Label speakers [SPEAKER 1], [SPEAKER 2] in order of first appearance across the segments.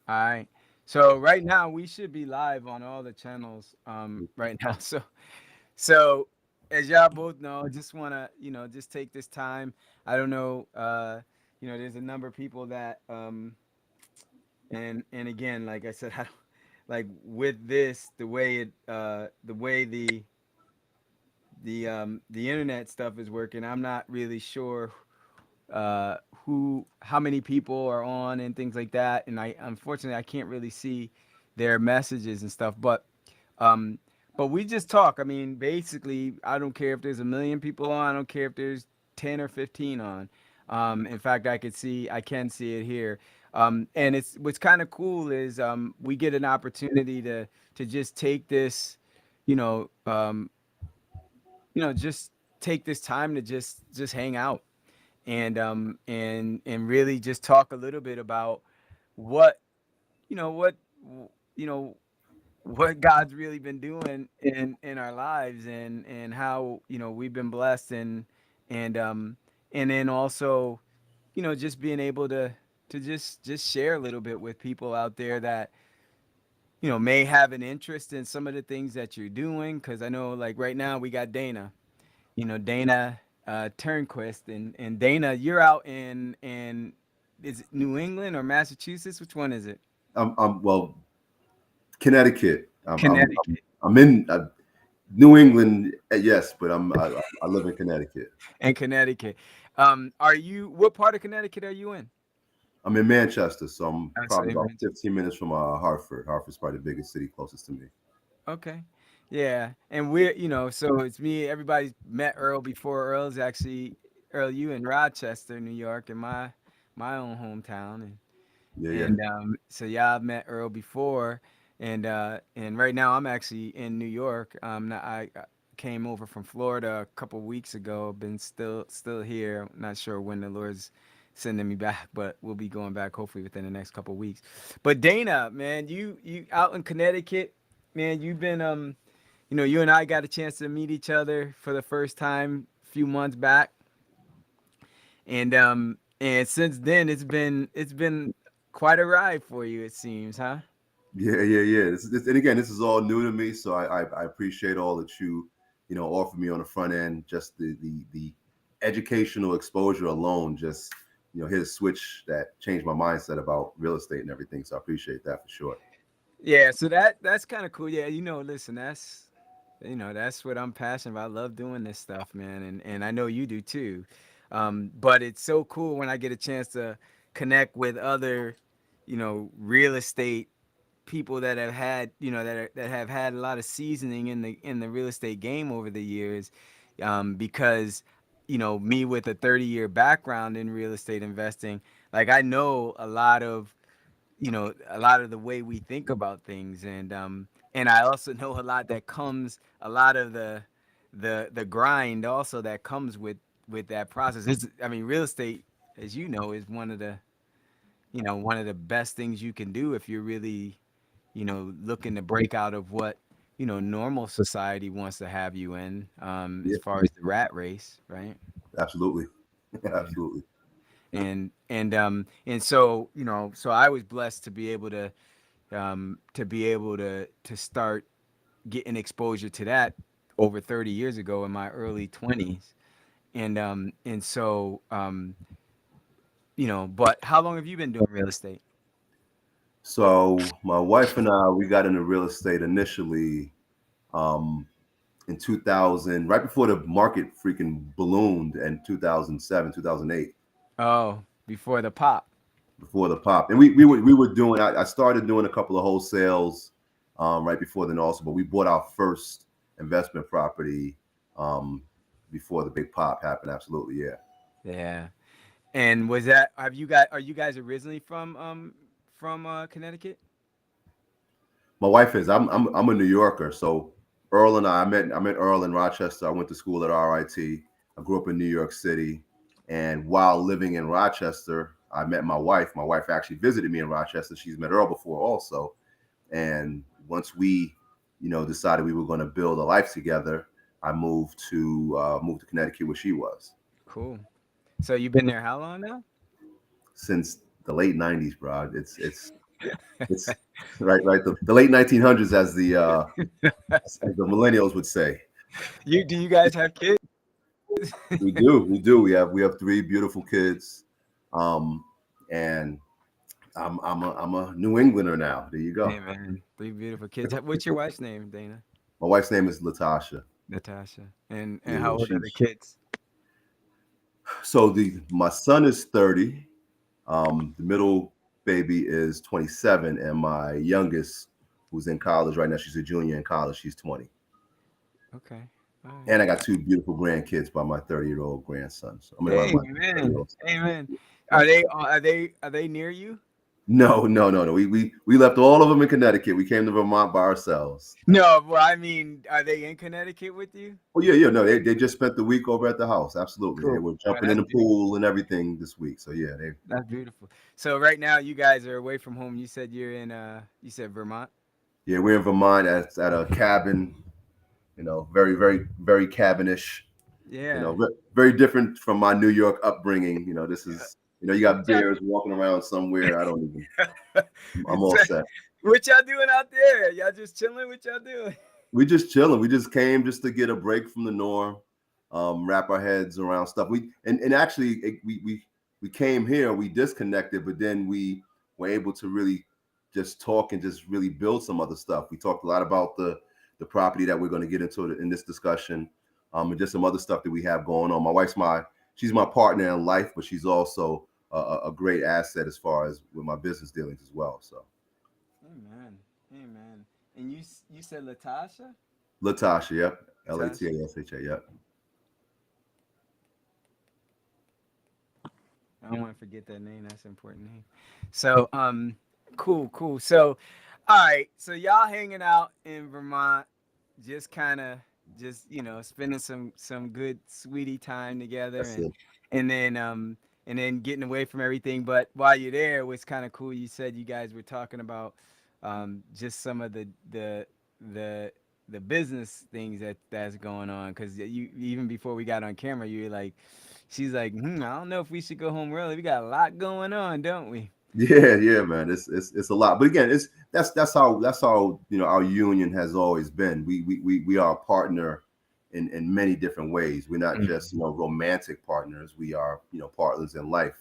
[SPEAKER 1] All right. So right now we should be live on all the channels right now. So as y'all both know, just want to, just take this time. I don't know there's a number of people that and again, like I said, I don't, like with this the way the internet stuff is working, I'm not really sure who how many people are on and things like that, and I unfortunately I can't really see their messages and stuff, um but we just talk. I mean, basically, I don't care if there's a million people on, I don't care if there's 10 or 15 on. In fact, I can see it here. And it's what's kind of cool is we get an opportunity to just take this, you know um just take this time to just hang out and really just talk a little bit about what you know what you know what God's really been doing in our lives, and how we've been blessed, and and then also just being able to just share a little bit with people out there that may have an interest in some of the things that you're doing, because I know, like, right now we got Dana Turnquist, and Dana, you're out in is it New England or Massachusetts? Which one is it?
[SPEAKER 2] Well, Connecticut.
[SPEAKER 1] Connecticut.
[SPEAKER 2] I'm in New England, yes, but I live in Connecticut.
[SPEAKER 1] And Connecticut. Are you? What part of Connecticut are you in?
[SPEAKER 2] I'm in Manchester, so I'm
[SPEAKER 1] Oh, so
[SPEAKER 2] probably about 15 minutes from Hartford. Hartford's probably the biggest city closest to me.
[SPEAKER 1] okay. Yeah, and so it's me. Everybody's met Earl before. Earl's actually Earl. You in Rochester, New York, in my own hometown,
[SPEAKER 2] Yeah, yeah.
[SPEAKER 1] and so yeah, I've met Earl before, and right now I'm actually in New York. I came over from Florida a couple weeks ago. Been still here. Not sure when the Lord's sending me back, but we'll be going back hopefully within the next couple weeks. But Dana, man, you out in Connecticut, man. You've been you and I got a chance to meet each other for the first time a few months back, and since then it's been quite a ride for you, it seems, huh?
[SPEAKER 2] Yeah, yeah, yeah. And again, this is all new to me, so I appreciate all that you offer me on the front end. Just the educational exposure alone, just hit a switch that changed my mindset about real estate and everything. So I appreciate that for sure.
[SPEAKER 1] Yeah, so that's kind of cool. Yeah, listen, that's what I'm passionate about. I love doing this stuff, man, and I know you do too. But it's so cool when I get a chance to connect with other, real estate people that have had, that have had a lot of seasoning in the real estate game over the years, because me with a 30-year background in real estate investing, like, I know a lot of the way we think about things, and I also know a lot of the grind also that comes with that process. I mean, real estate, as you know, is one of the best things you can do if you're really looking to break out of what normal society wants to have you in, as
[SPEAKER 2] Yeah,
[SPEAKER 1] far as the rat race, right?
[SPEAKER 2] absolutely,
[SPEAKER 1] Yeah.
[SPEAKER 2] absolutely.
[SPEAKER 1] And so so I was blessed to be able to start getting exposure to that over 30 years ago in my early 20s. And so but how long have you been doing real estate?
[SPEAKER 2] So my wife and I, we got into real estate initially um, in 2000, right before the market freaking ballooned in 2007, 2008.
[SPEAKER 1] Oh, before the pop.
[SPEAKER 2] Before the pop. And we were doing. I started doing a couple of wholesales right before then also, but we bought our first investment property um, before the big pop happened. Absolutely, yeah.
[SPEAKER 1] Yeah. And was that have you guys are you guys originally from Connecticut?
[SPEAKER 2] My wife is. I'm a New Yorker, so Earl and I met Earl in Rochester. I went to school at RIT. I grew up in New York City, and while living in Rochester, I met my wife. My wife actually visited me in Rochester. She's met Earl before also, and once we, decided we were going to build a life together, I moved to Connecticut where she was
[SPEAKER 1] Cool. So you've been there how long now?
[SPEAKER 2] since the late '90s, bro. It's It's right. The late 1900s, as the millennials would say.
[SPEAKER 1] You do you guys have kids?
[SPEAKER 2] We do. We have three beautiful kids, um, and I'm a New Englander now. There you go.
[SPEAKER 1] Hey man, three beautiful kids. What's your wife's name, Dana?
[SPEAKER 2] My wife's name is Latasha.
[SPEAKER 1] Natasha. And how
[SPEAKER 2] Yeah,
[SPEAKER 1] old are the
[SPEAKER 2] she's
[SPEAKER 1] kids?
[SPEAKER 2] so the my son is 30. The middle baby is 27, and my youngest, who's in college right now, she's a junior in college. She's 20.
[SPEAKER 1] Okay. All right.
[SPEAKER 2] And I got two beautiful grandkids by my 30-year-old grandson. So I'm my
[SPEAKER 1] Hey
[SPEAKER 2] 30 year
[SPEAKER 1] man.
[SPEAKER 2] old.
[SPEAKER 1] Hey man.
[SPEAKER 2] Yeah.
[SPEAKER 1] Are they near you?
[SPEAKER 2] No. We left all of them in Connecticut. We came to Vermont by ourselves.
[SPEAKER 1] No, well, I mean, are they in Connecticut with you?
[SPEAKER 2] Oh yeah. No, they just spent the week over at the house. Absolutely, they
[SPEAKER 1] Cool.
[SPEAKER 2] were
[SPEAKER 1] Oh,
[SPEAKER 2] jumping in
[SPEAKER 1] that's
[SPEAKER 2] the
[SPEAKER 1] beautiful.
[SPEAKER 2] pool and everything this week. So yeah, they
[SPEAKER 1] That's beautiful. So right now you guys are away from home. You said you're in you said Vermont?
[SPEAKER 2] yeah we're in Vermont at a cabin. Very cabinish.
[SPEAKER 1] Yeah.
[SPEAKER 2] Very different from my New York upbringing. This
[SPEAKER 1] Yeah.
[SPEAKER 2] is you
[SPEAKER 1] What
[SPEAKER 2] got
[SPEAKER 1] y'all
[SPEAKER 2] bears walking around somewhere. I don't even. I'm
[SPEAKER 1] it's,
[SPEAKER 2] all set.
[SPEAKER 1] what y'all doing out there? Y'all just chilling? What y'all doing?
[SPEAKER 2] We just chilling. We just came just to get a break from the norm, wrap our heads around stuff. And actually we came here, we disconnected, but then we were able to really just talk and just really build some other stuff. We talked a lot about the property that we're going to get into in this discussion, and just some other stuff that we have going on. My wife's she's my partner in life, but she's also a great asset as far as with my business dealings as well. So
[SPEAKER 1] Amen. Amen. And you said Latasha?
[SPEAKER 2] Latasha, yep,
[SPEAKER 1] Latasha.
[SPEAKER 2] Latasha, yep.
[SPEAKER 1] I don't want to forget that name. That's an important name. So, cool, cool. So, all right. So y'all hanging out in Vermont, just kind of, just spending some good sweetie time together,
[SPEAKER 2] That's it.
[SPEAKER 1] and then getting away from everything. But while you're there, it was kind of cool. You said you guys were talking about, just some of the the business things that's going on. Because you even before we got on camera, you were like, she's like, I don't know if we should go home early. We got a lot going on, don't we?
[SPEAKER 2] Yeah, man. It's a lot. But again, that's how our union has always been. We are a partner in many different ways. We're not just
[SPEAKER 1] Mm,
[SPEAKER 2] romantic partners. We are partners in life.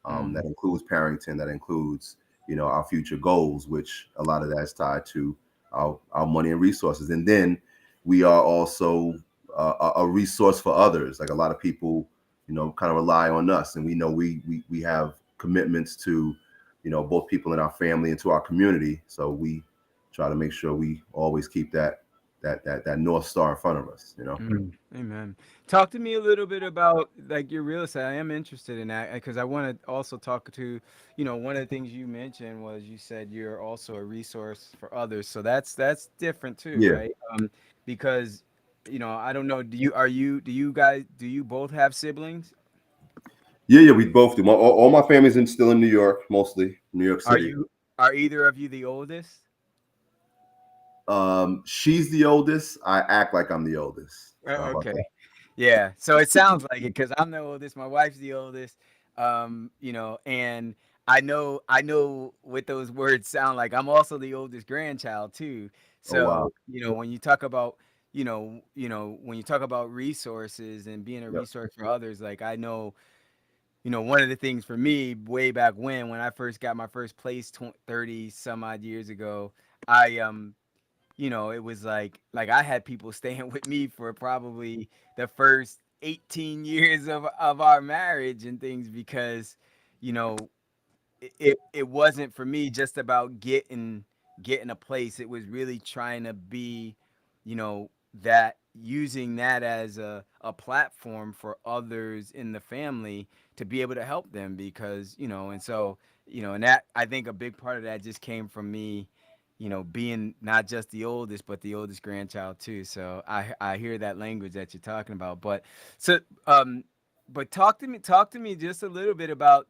[SPEAKER 2] That
[SPEAKER 1] mm,
[SPEAKER 2] includes parenting. That includes our future goals, which a lot of that is tied to our money and resources. And then we are also a resource for others. Like a lot of people, kind of rely on us, and we know we have commitments to both people in our family and to our community. So we try to make sure we always keep that North Star in front of us.
[SPEAKER 1] Amen. Talk to me a little bit about like your real estate. I am interested in that because I want to also talk to, one of the things you mentioned was you said you're also a resource for others. So that's different too,
[SPEAKER 2] Yeah.
[SPEAKER 1] right? Because I don't know. Do you both have siblings?
[SPEAKER 2] Yeah, we both do. All my family's still in New York, mostly New York
[SPEAKER 1] Are
[SPEAKER 2] City.
[SPEAKER 1] you are either of you the oldest?
[SPEAKER 2] She's the oldest. I act like I'm the oldest. So how about
[SPEAKER 1] Okay.
[SPEAKER 2] that?
[SPEAKER 1] Yeah. So it sounds like it because I'm the oldest. My wife's the oldest. And I know what those words sound like. I'm also the oldest grandchild too.
[SPEAKER 2] Oh wow.
[SPEAKER 1] So when you talk about when you talk about resources and being a
[SPEAKER 2] Yep.
[SPEAKER 1] resource for others, like I know one of the things for me way back when I first got my first place 30 some odd years ago, I it was like I had people staying with me for probably the first 18 years of our marriage and things because you know it wasn't for me just about getting a place. It was really trying to be, that using that as a platform for others in the family to be able to help them because, and so, and that I think a big part of that just came from me, being not just the oldest, but the oldest grandchild too. So I hear that language that you're talking about. So um but talk to me just a little bit about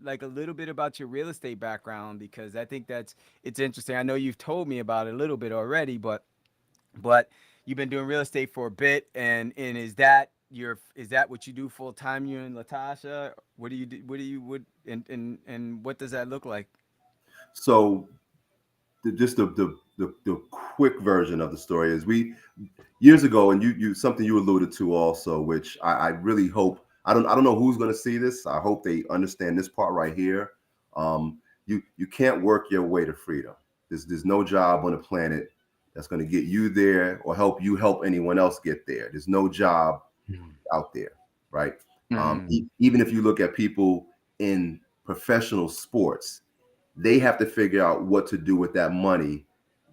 [SPEAKER 1] your real estate background because I think it's interesting. I know you've told me about it a little bit already, but you've been doing real estate for a bit, and is that what you do full time? You and Latasha, what do you do? What do you would and what does that look like?
[SPEAKER 2] So just the quick version of the story is we years ago, and you something you alluded to also, which I really hope I don't know who's going to see this. I hope they understand this part right here. You can't work your way to freedom. There's no job on the planet that's going to get you there or help you help anyone else get there. There's no job out there, right?
[SPEAKER 1] Mm-hmm.
[SPEAKER 2] Even if you look at people in professional sports, they have to figure out what to do with that money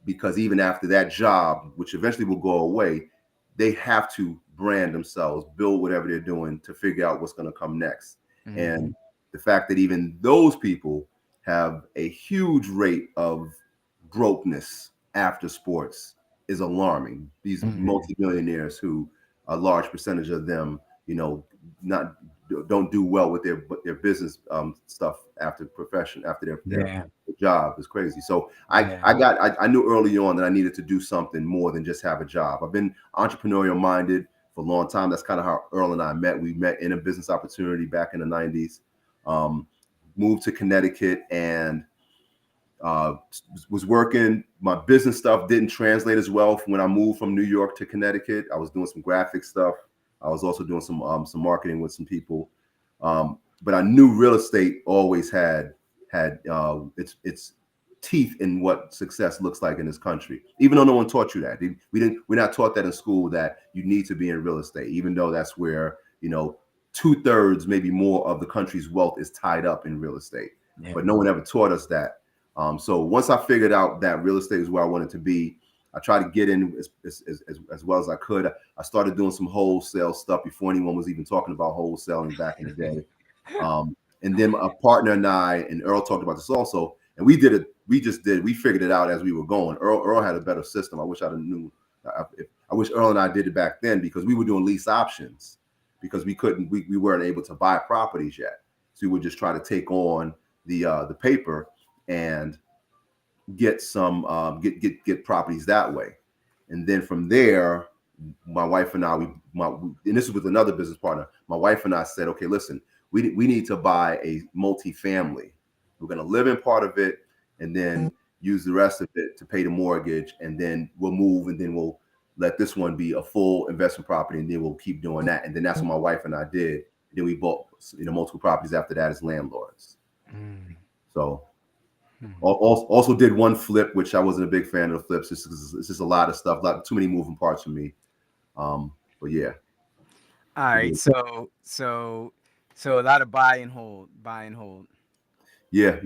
[SPEAKER 2] because even after that job, which eventually will go away, they have to brand themselves, build whatever they're doing to figure out what's going to come next.
[SPEAKER 1] Mm-hmm.
[SPEAKER 2] And the fact that even those people have a huge rate of brokenness after sports is alarming. These
[SPEAKER 1] Mm-hmm.
[SPEAKER 2] multimillionaires who a large percentage of them, not don't do well with their business stuff after profession after their
[SPEAKER 1] Yeah.
[SPEAKER 2] job is crazy. So
[SPEAKER 1] Yeah.
[SPEAKER 2] I knew early on that I needed to do something more than just have a job. I've been entrepreneurial minded for a long time. That's kind of how Earl and I met. We met in a business opportunity back in the 90s. Um, moved to Connecticut and uh, was working. My business stuff didn't translate as well from when I moved from New York to Connecticut. I was doing some graphic stuff. I was also doing some marketing with some people. But I knew real estate always had its teeth in what success looks like in this country. Even though no one taught you that, we're not taught that in school that you need to be in real estate. Even though that's where 2/3, maybe more of the country's wealth is tied up in real estate.
[SPEAKER 1] Yeah.
[SPEAKER 2] But no one ever taught us that. So once I figured out that real estate is where I wanted to be, I tried to get in as well as I could. I started doing some wholesale stuff before anyone was even talking about wholesaling back in the day. Um, and then a partner and I and Earl talked about this also, and we did it. We figured it out as we were going. Earl had a better system. I wish I knew. I wish Earl and I did it back then because we were doing lease options because we weren't able to buy properties yet. So we would just try to take on the paper and get some get properties that way. And then from there, my wife and I, and this is with another business partner. My wife and I said, okay, listen, we need to buy a multi-family. We're going to live in part of it, and then use the rest of it to pay the mortgage, and then we'll move, and then we'll let this one be a full investment property, and then we'll keep doing that. And then that's what my wife and I did. Then we bought multiple properties after that as landlords.
[SPEAKER 1] Mm-hmm.
[SPEAKER 2] So also did one flip, which I wasn't a big fan of the flips. It's just a lot of stuff, too many moving parts for me. But yeah,
[SPEAKER 1] All right. So a lot of buy and hold, buy and hold.
[SPEAKER 2] yeah.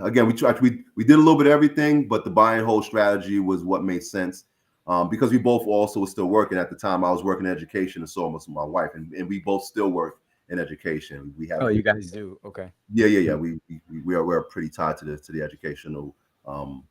[SPEAKER 2] Again, we did a little bit of everything, but the buy and hold strategy was what made sense. Because we both also were still working at the time. I was working in education, and so was my wife, and we both still work in education. We have
[SPEAKER 1] Oh, you guys do. Okay.
[SPEAKER 2] yeah. We're pretty tied to the educational um,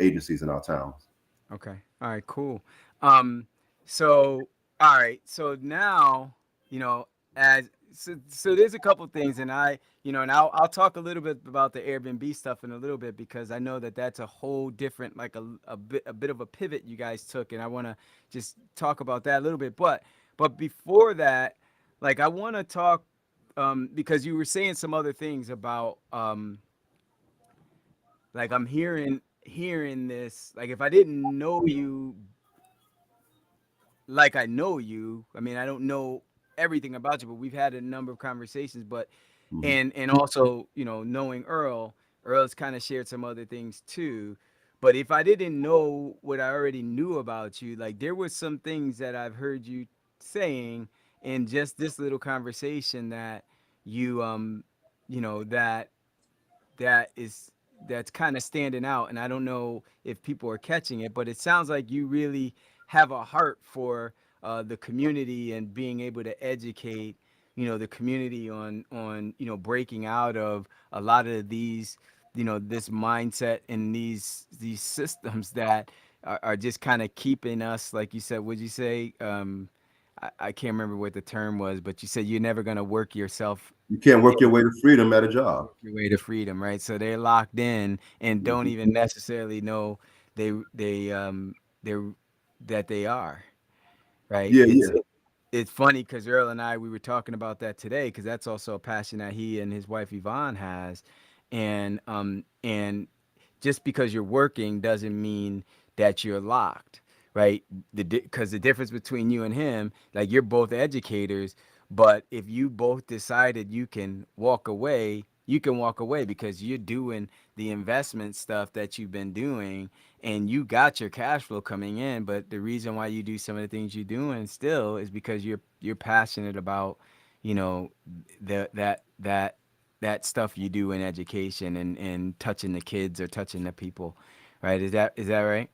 [SPEAKER 2] agencies in our towns.
[SPEAKER 1] Okay. All right, cool. Um, so all right, so now, you know, as so there's a couple things, and and I'll talk a little bit about the Airbnb stuff in a little bit because I know that that's a whole different, like a bit of a pivot you guys took, and I want to just talk about that a little bit. But before that, like I want to talk because you were saying some other things about like I'm hearing this, like if I didn't know you like I know you. I mean, I don't know everything about you, but we've had a number of conversations. But
[SPEAKER 2] Mhm.
[SPEAKER 1] and also, knowing Earl's kind of shared some other things too. But if I didn't know what I already knew about you, like there was some things that I've heard you saying in just this little conversation that you that that is that's kind of standing out, and I don't know if people are catching it, but it sounds like you really have a heart for the community and being able to educate the community on breaking out of a lot of these this mindset and these systems that are just kind of keeping us, like you said, would you say, I can't remember what the term was, but you said you're never going to work yourself
[SPEAKER 2] You can't work your way to freedom at a job.
[SPEAKER 1] your way to freedom, right? So they're locked in and don't
[SPEAKER 2] Mhm.
[SPEAKER 1] even necessarily know they're that they are, right?
[SPEAKER 2] Yeah,
[SPEAKER 1] It's
[SPEAKER 2] yeah.
[SPEAKER 1] it's funny because Earl and I we were talking about that today because that's also a passion that he and his wife Yvonne has, and just because you're working doesn't mean that you're locked, right? Because the difference between you and him, like you're both educators, but if you both decided you can walk away, you can walk away because you're doing the investment stuff that you've been doing and you got your cash flow coming in. But the reason why you do some of the things you're doing still is because you're passionate about, you know, that stuff you do in education and touching the kids or touching the people, right? Is that right?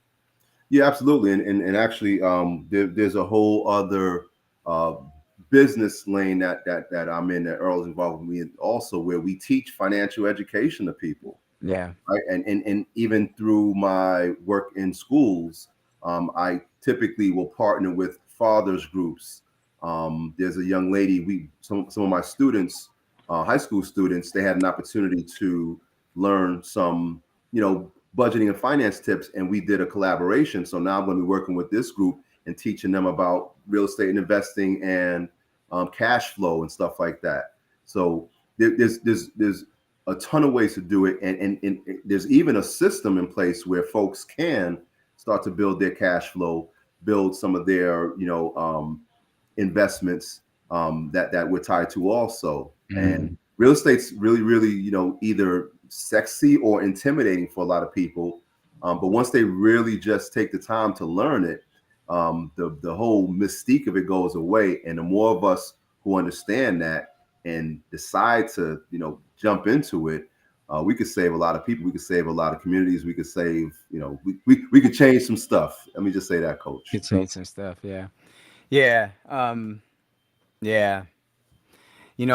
[SPEAKER 2] Yeah, absolutely. And actually, there's a whole other uh, business lane that I'm in that Earl's involved with me in also, where we teach financial education to people,
[SPEAKER 1] Yeah.
[SPEAKER 2] right? And even through my work in schools, I typically will partner with fathers groups. There's a young lady, some of my students, high school students, they had an opportunity to learn some, budgeting and finance tips, and we did a collaboration. So now I'm going to be working with this group and teaching them about real estate and investing and cash flow and stuff like that. So there's a ton of ways to do it, and there's even a system in place where folks can start to build their cash flow, build some of their investments that we're tied to also. And
[SPEAKER 1] Mm.
[SPEAKER 2] real estate's really, really, either sexy or intimidating for a lot of people. But once they really just take the time to learn it, the whole mystique of it goes away. And the more of us who understand that and decide to, jump into it, we could save a lot of people. We could save a lot of communities. We could save, we could change some stuff. Let me just say that, Coach.
[SPEAKER 1] Could change some stuff. Yeah. Yeah. Yeah. When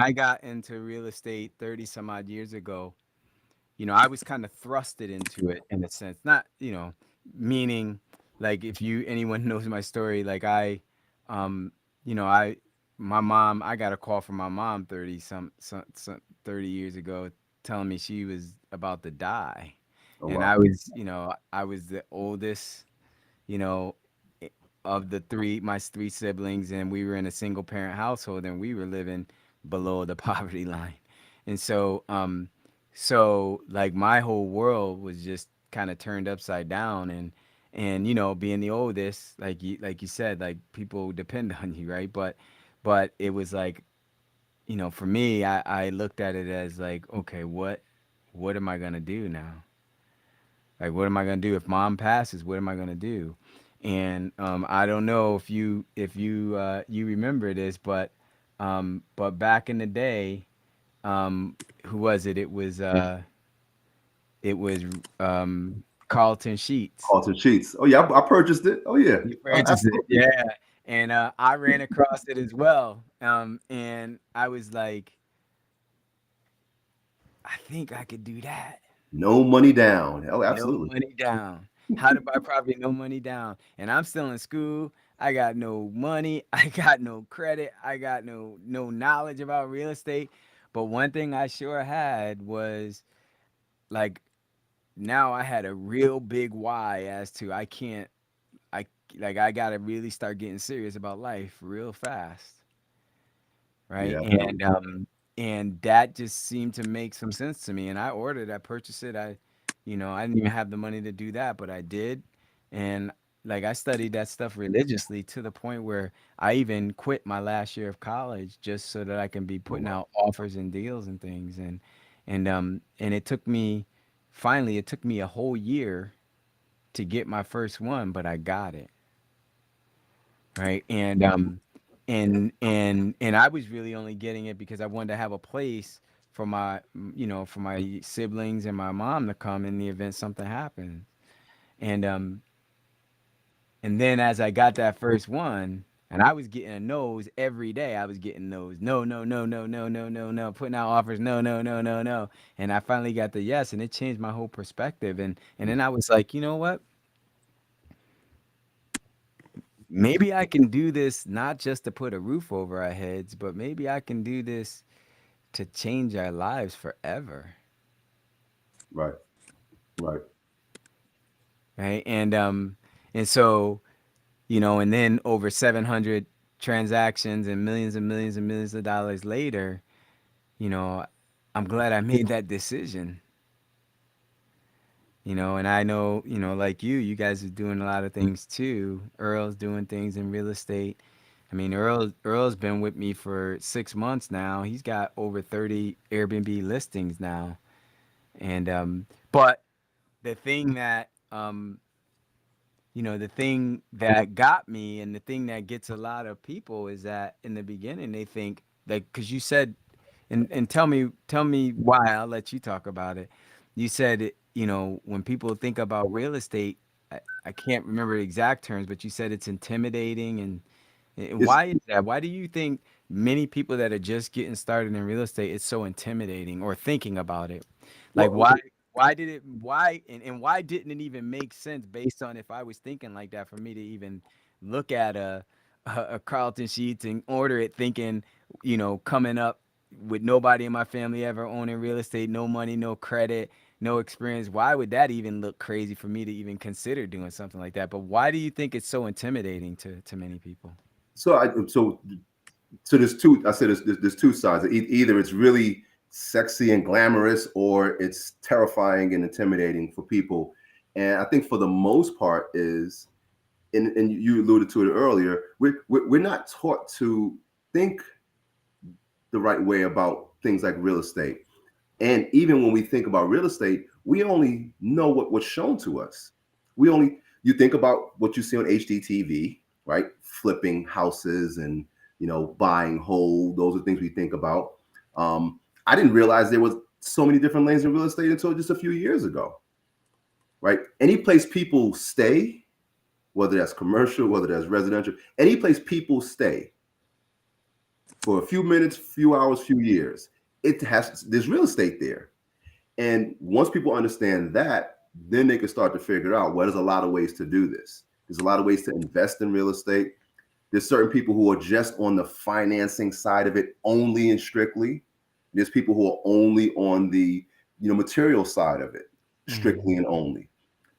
[SPEAKER 1] I got into real estate 30 some odd years ago, I was kind of thrusted into it in a sense. Not, meaning like if you anyone knows my story, like um, I my mom, I got a call from my mom 30 some 30 years ago telling me she was about to die.
[SPEAKER 2] Oh
[SPEAKER 1] And
[SPEAKER 2] wow.
[SPEAKER 1] I was the oldest, you know, i- of the my three siblings, and we were in a single parent household, and we were living below the poverty line. And so like my whole world was just kind of turned upside down, and being the oldest, like you said, like people depend on you, right? But it was like, for me, I looked at it as like, okay, what am I gonna do now? Like, what am I gonna do if mom passes? What am I gonna do? And I don't know if you remember this, but back in the day, who was it? It was Carlton Sheets.
[SPEAKER 2] Carlton Sheets. Oh yeah, I purchased it. Oh yeah,
[SPEAKER 1] You purchased it,
[SPEAKER 2] absolutely.
[SPEAKER 1] yeah. And I ran across it as well. And I was like, I think I could do that.
[SPEAKER 2] No money down. Oh,
[SPEAKER 1] No
[SPEAKER 2] absolutely.
[SPEAKER 1] money down. How to buy property, no money down. And I'm still in school. I got no money. I got no credit. I got no knowledge about real estate. But one thing I sure had was like, now I had a real big why as to I can't I like I gotta really start getting serious about life real fast, right?
[SPEAKER 2] Yeah,
[SPEAKER 1] And
[SPEAKER 2] absolutely.
[SPEAKER 1] that just seemed to make some sense to me. And I purchased it. I didn't even have the money to do that, but I did. And like I studied that stuff religiously to the point where I even quit my last year of college just so that I can be
[SPEAKER 2] Oh
[SPEAKER 1] putting
[SPEAKER 2] wow.
[SPEAKER 1] out offers and deals and things. And it took me a whole year to get my first one, but I got it. Right. And I was really only getting it because I wanted to have a place for my siblings and my mom to come in the event something happened. And um and then as I got that first one, and I was getting a no's every day. I was getting no's. No, no, no, no, no, no, no, no. Putting out offers. No, no, no, no, no. And I finally got the yes, and it changed my whole perspective. And then I was like, you know what? Maybe I can do this not just to put a roof over our heads, but maybe I can do this to change our lives forever.
[SPEAKER 2] Right. Right.
[SPEAKER 1] Right. And so, and then over 700 transactions and millions of dollars later, you know, I'm glad I made that decision. And I know, like you guys are doing a lot of things too. Earl's doing things in real estate. I mean, Earl's been with me for 6 months now. He's got over 30 Airbnb listings now. And but the thing that the thing that got me and the thing that gets a lot of people is that in the beginning they think, like, because you said, and tell me why. I'll let you talk about it. You said when people think about real estate, I can't remember the exact terms, but you said it's intimidating. And
[SPEAKER 2] It's
[SPEAKER 1] why is that? Why do you think many people that are just getting started in real estate, it's so intimidating, or thinking about it? Like,
[SPEAKER 2] what
[SPEAKER 1] and why didn't it even make sense based on, if I was thinking like that, for me to even look at a Carlton Sheets and order it, thinking, coming up with nobody in my family ever owning real estate, no money, no credit, no experience. Why would that even look crazy for me to even consider doing something like that? But why do you think it's so intimidating to many people?
[SPEAKER 2] so I so there's two. I said there's two sides. Either it's really sexy and glamorous, or it's terrifying and intimidating for people. And I think for the most part is, and you alluded to it earlier, we're not taught to think the right way about things like real estate. And even when we think about real estate, we only know what was shown to us. You think about what you see on HDTV, right? Flipping houses and buying whole. Those are things we think about. I didn't realize there was so many different lanes in real estate until just a few years ago, right? Any place people stay, whether that's commercial, whether that's residential, any place people stay for a few minutes, few hours, few years, there's real estate there. And once people understand that, then they can start to figure out, well, there's a lot of ways to do this. There's a lot of ways to invest in real estate. There's certain people who are just on the financing side of it only and strictly. There's people who are only on the material side of it, strictly
[SPEAKER 1] Hmm.
[SPEAKER 2] and only.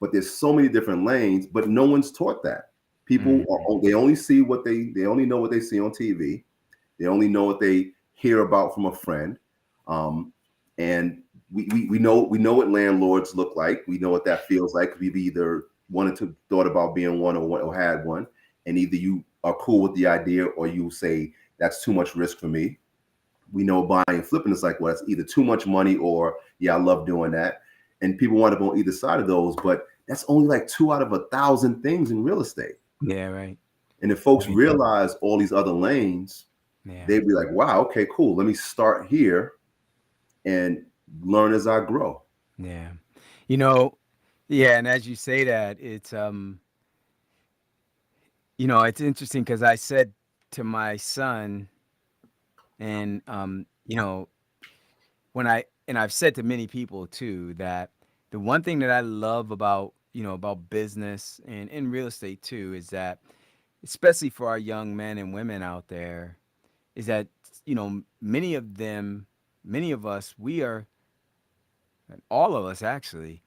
[SPEAKER 2] But there's so many different lanes, but no one's taught that. People
[SPEAKER 1] Hmm.
[SPEAKER 2] they only see they only know what they see on TV. They only know what they hear about from a friend. Um, and we know what landlords look like. We know what that feels like. We've either wanted to thought about being one, or had one, and either you are cool with the idea or you say that's too much risk for me. We know buying and flipping is like, well, it's either too much money or yeah, I love doing that. And people wind up on either side of those, but that's only like two out of 1,000 things in real estate.
[SPEAKER 1] Yeah, right.
[SPEAKER 2] And if folks
[SPEAKER 1] Right.
[SPEAKER 2] realize all these other lanes,
[SPEAKER 1] Yeah.
[SPEAKER 2] they'd be like, wow, okay, cool. Let me start here and learn as I grow.
[SPEAKER 1] Yeah. You know, yeah, and as you say that, it's interesting because I said to my son, and and I've said to many people too, that the one thing that I love about business and in real estate too is that, especially for our young men and women out there, is that many of us, we are, all of us actually,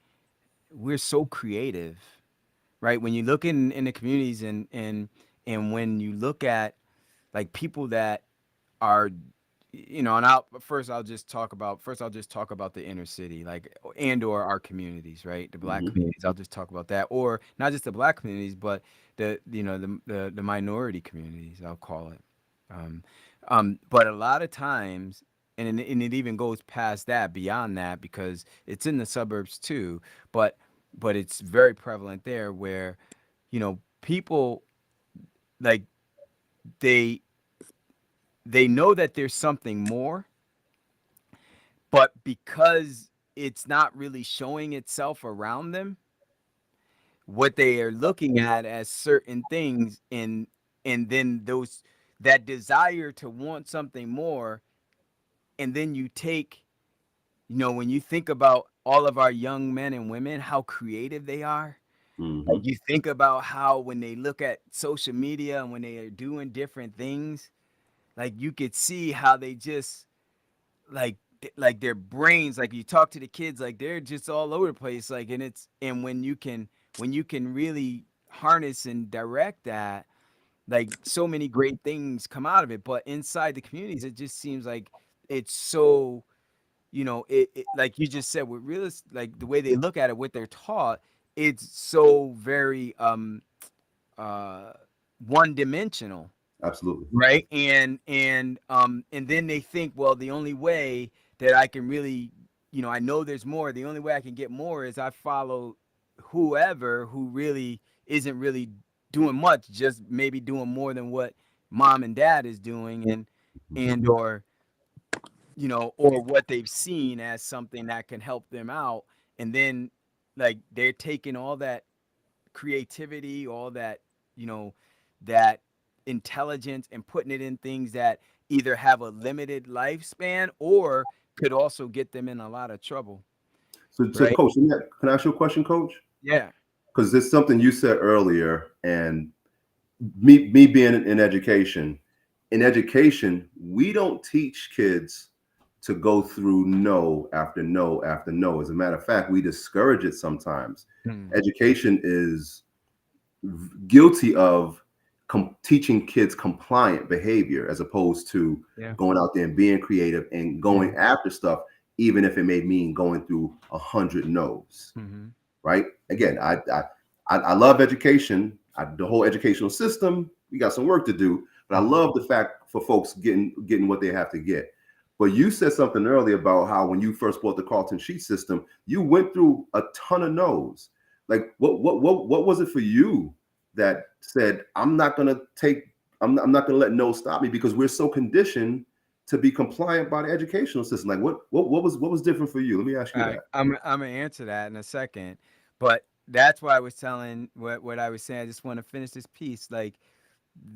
[SPEAKER 1] we're so creative, right? When you look in the communities, and when you look at, like, people that are, and I'll just talk about the inner city, like, and or our communities, right? The black
[SPEAKER 2] Hmm.
[SPEAKER 1] communities. I'll just talk about that, or not just the black communities, but the minority communities, I'll call it. Um, but a lot of times, and it even goes past that, beyond that, because it's in the suburbs too. But it's very prevalent there, where people, like, they they know that there's something more, but because it's not really showing itself around them, what they are looking at as certain things, and then those, that desire to want something more, and then you take, when you think about all of our young men and women, how creative they are. Like,
[SPEAKER 2] Hmm.
[SPEAKER 1] you think about how, when they look at social media and when they are doing different things, like, you could see how they just, like their brains, like, you talk to the kids, like, they're just all over the place, like, and when you can really harness and direct that, like, so many great things come out of it. But inside the communities, it just seems like it's so, it like you just said with realist, like the way they look at it, what they're taught, it's so very uh one dimensional.
[SPEAKER 2] Absolutely.
[SPEAKER 1] Right. And then they think, well, the only way that I can really, I know there's more. The only way I can get more is I follow whoever who really isn't really doing much, just maybe doing more than what mom and dad is doing, and or what they've seen as something that can help them out. And then like they're taking all that creativity, all that, you know, that intelligence, and putting it in things that either have a limited lifespan or could also get them in a lot of trouble.
[SPEAKER 2] So
[SPEAKER 1] Right.
[SPEAKER 2] Coach, can I ask you a question, Coach?
[SPEAKER 1] Yeah.
[SPEAKER 2] Because there's something you said earlier, and me being in education, we don't teach kids to go through no after no after no. As a matter of fact, we discourage it sometimes.
[SPEAKER 1] Hmm.
[SPEAKER 2] Education is guilty of teaching kids compliant behavior as opposed to
[SPEAKER 1] Yeah.
[SPEAKER 2] going out there and being creative and going
[SPEAKER 1] Hmm.
[SPEAKER 2] after stuff, even if it may mean going through 100 no's.
[SPEAKER 1] Hmm.
[SPEAKER 2] Right? Again, I love education. The whole educational system. We got some work to do, but I
[SPEAKER 1] Hmm.
[SPEAKER 2] love the fact for folks getting what they have to get. But you said something earlier about how when you first bought the Carlton Sheet system, you went through a ton of no's. Like what was it for you that said I'm not gonna take I'm not gonna let no stop me, because we're so conditioned to be compliant by the educational system. Like what was different for you? Let me ask you
[SPEAKER 1] All right,
[SPEAKER 2] that.
[SPEAKER 1] I'm gonna answer that in a second, but that's why I was telling what I was saying. I just want to finish this piece. Like,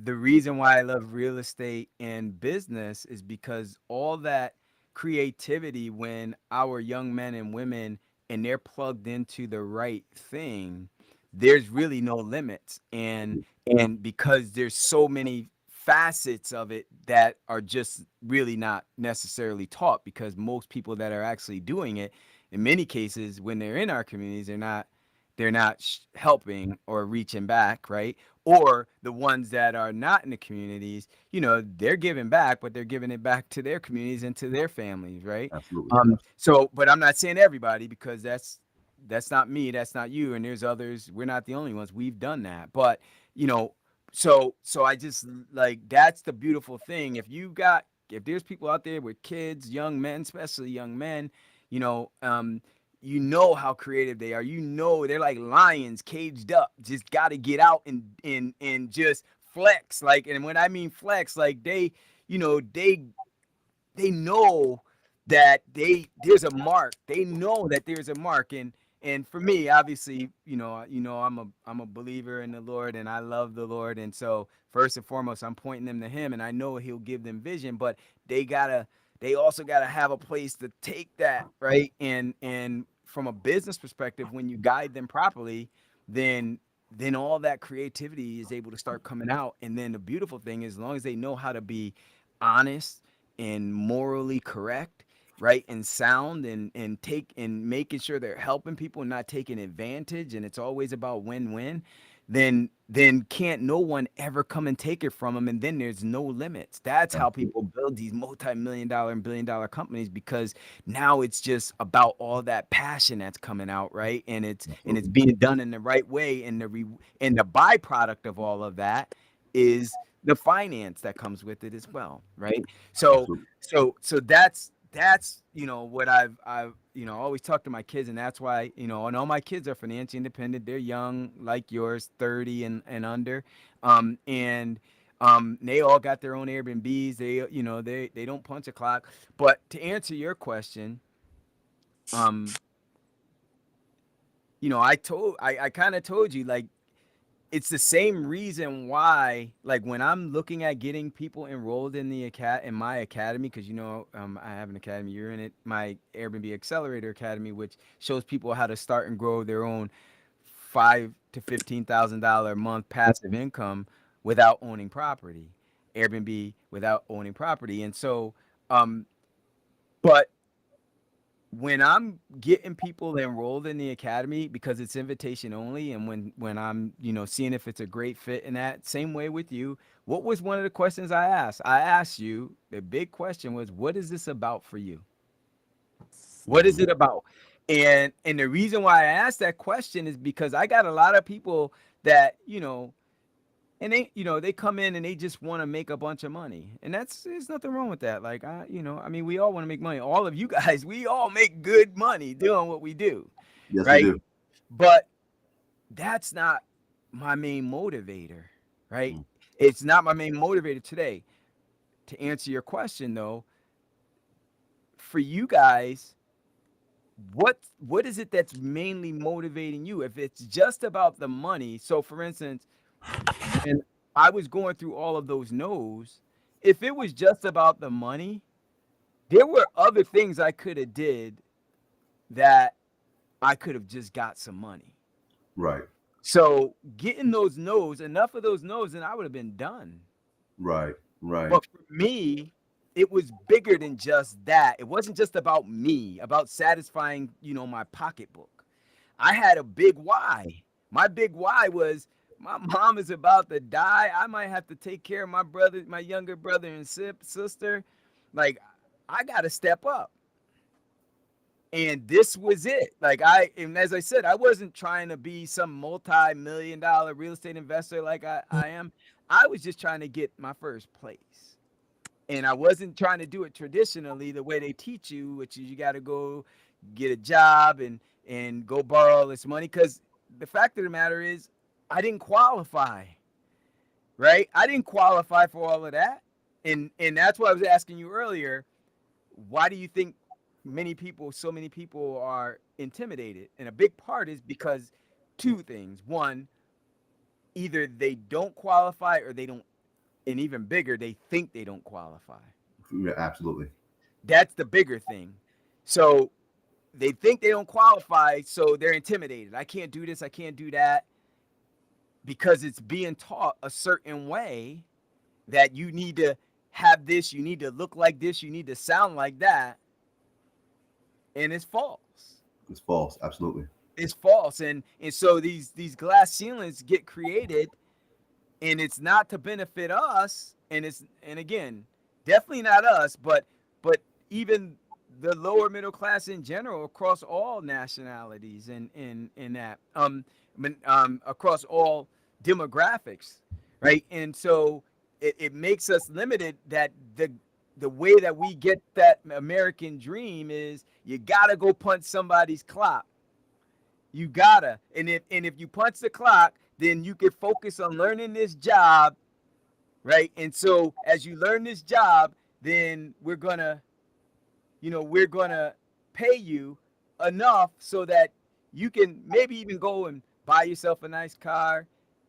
[SPEAKER 1] the reason why I love real estate and business is because all that creativity, when our young men and women and they're plugged into the right thing, there's really no limits. And because there's so many facets of it that are just really not necessarily taught, because most people that are actually doing it, in many cases when they're in our communities, they're not helping or reaching back, right? Or the ones that are not in the communities, they're giving back, but they're giving it back to their communities and to their families, right?
[SPEAKER 2] Absolutely.
[SPEAKER 1] So, but I'm not saying everybody, because that's not me, that's not you, and there's others. We're not the only ones. We've done that, but you know, so I just, like, that's the beautiful thing. If there's people out there with kids, young men, especially young men, you know, um, how creative they are. They're like lions caged up, just got to get out and just flex. Like, and when I mean flex, like you know, they they know that there's a mark. They know that there's a mark. And for me, obviously, I'm a believer in the Lord, and I love the Lord. And so first and foremost, I'm pointing them to him, and I know he'll give them vision, but they also gotta have a place to take that, right? And from a business perspective, when you guide them properly, then all that creativity is able to start coming out. And then the beautiful thing is, as long as they know how to be honest and morally correct, right, and sound, and making sure they're helping people and not taking advantage, and it's always about win-win, then can't no one ever come and take it from them, and then there's no limits. That's how
[SPEAKER 2] Absolutely.
[SPEAKER 1] people build these multi-million dollar and billion dollar companies, because now it's just about all that passion that's coming out, right? And it's
[SPEAKER 2] Absolutely.
[SPEAKER 1] being done in the right way, and the byproduct of all of that is the finance that comes with it as well, right? So
[SPEAKER 2] Absolutely.
[SPEAKER 1] so that's what I've always talk to my kids, and that's why, and all my kids are financially independent. They're young like yours, 30 and under, and they all got their own Airbnbs. They don't punch a clock. But to answer your question, um I kind of told you, like, it's the same reason why, like, when I'm looking at getting people enrolled in in my academy, because I have an academy, you're in it, my Airbnb Accelerator Academy, which shows people how to start and grow their own $5,000 to $15,000 a month passive income without owning property, Airbnb without owning property. And so, but when I'm getting people enrolled in the academy, because it's invitation only, and when I'm, seeing if it's a great fit, in that same way with you, what was one of the questions I asked? I asked you, the big question was, what is this about for you? What is it about? And the reason why I asked that question is because I got a lot of people that, and they come in and they just want to make a bunch of money. And there's nothing wrong with that. Like, I mean, we all want to make money. All of you guys, we all make good money doing what we do,
[SPEAKER 2] Yes, we
[SPEAKER 1] right?
[SPEAKER 2] do.
[SPEAKER 1] But that's not my main motivator, right?
[SPEAKER 2] Mm.
[SPEAKER 1] It's not my main motivator today. To answer your question though, for you guys, what is it that's mainly motivating you? If it's just about the money, so for instance, when I was going through all of those no's, if it was just about the money, there were other things I could have did that I could have just got some money.
[SPEAKER 2] Right,
[SPEAKER 1] So getting those no's, enough of those no's, and I would have been done.
[SPEAKER 2] right, right,
[SPEAKER 1] But for me, it was bigger than just that. It wasn't just about me, about satisfying, my pocketbook. I had a big why. My big why was my mom is about to die. I might have to take care of my brother, my younger brother and sister. Like, I got to step up. And this was it. And as I said, I wasn't trying to be some multi-million dollar real estate investor like I am. I was just trying to get my first place. And I wasn't trying to do it traditionally the way they teach you, which is you got to go get a job and go borrow all this money. Because the fact of the matter is, I didn't qualify, right? I didn't qualify for all of that, and that's why I was asking you earlier. Why do you think so many people are intimidated? And a big part is because two things. One, either they don't qualify or they don't, and even bigger, they think they don't qualify.
[SPEAKER 2] yeah, absolutely.
[SPEAKER 1] That's the bigger thing. So they think they don't qualify, so they're intimidated. I can't do this, I can't do that, because it's being taught a certain way that you need to have this, you need to look like this, you need to sound like that, and it's false.
[SPEAKER 2] It's false. Absolutely.
[SPEAKER 1] It's false, and so these glass ceilings get created, and it's not to benefit us, and again, definitely not us, but even the lower middle class in general across all nationalities and in that across all demographics, right? And so it makes us limited. That the way that we get that American dream is you gotta go punch somebody's clock. You gotta, and if you punch the clock, then you can focus on learning this job, right? And so as you learn this job, then we're gonna pay you enough so that you can maybe even go and buy yourself a nice car.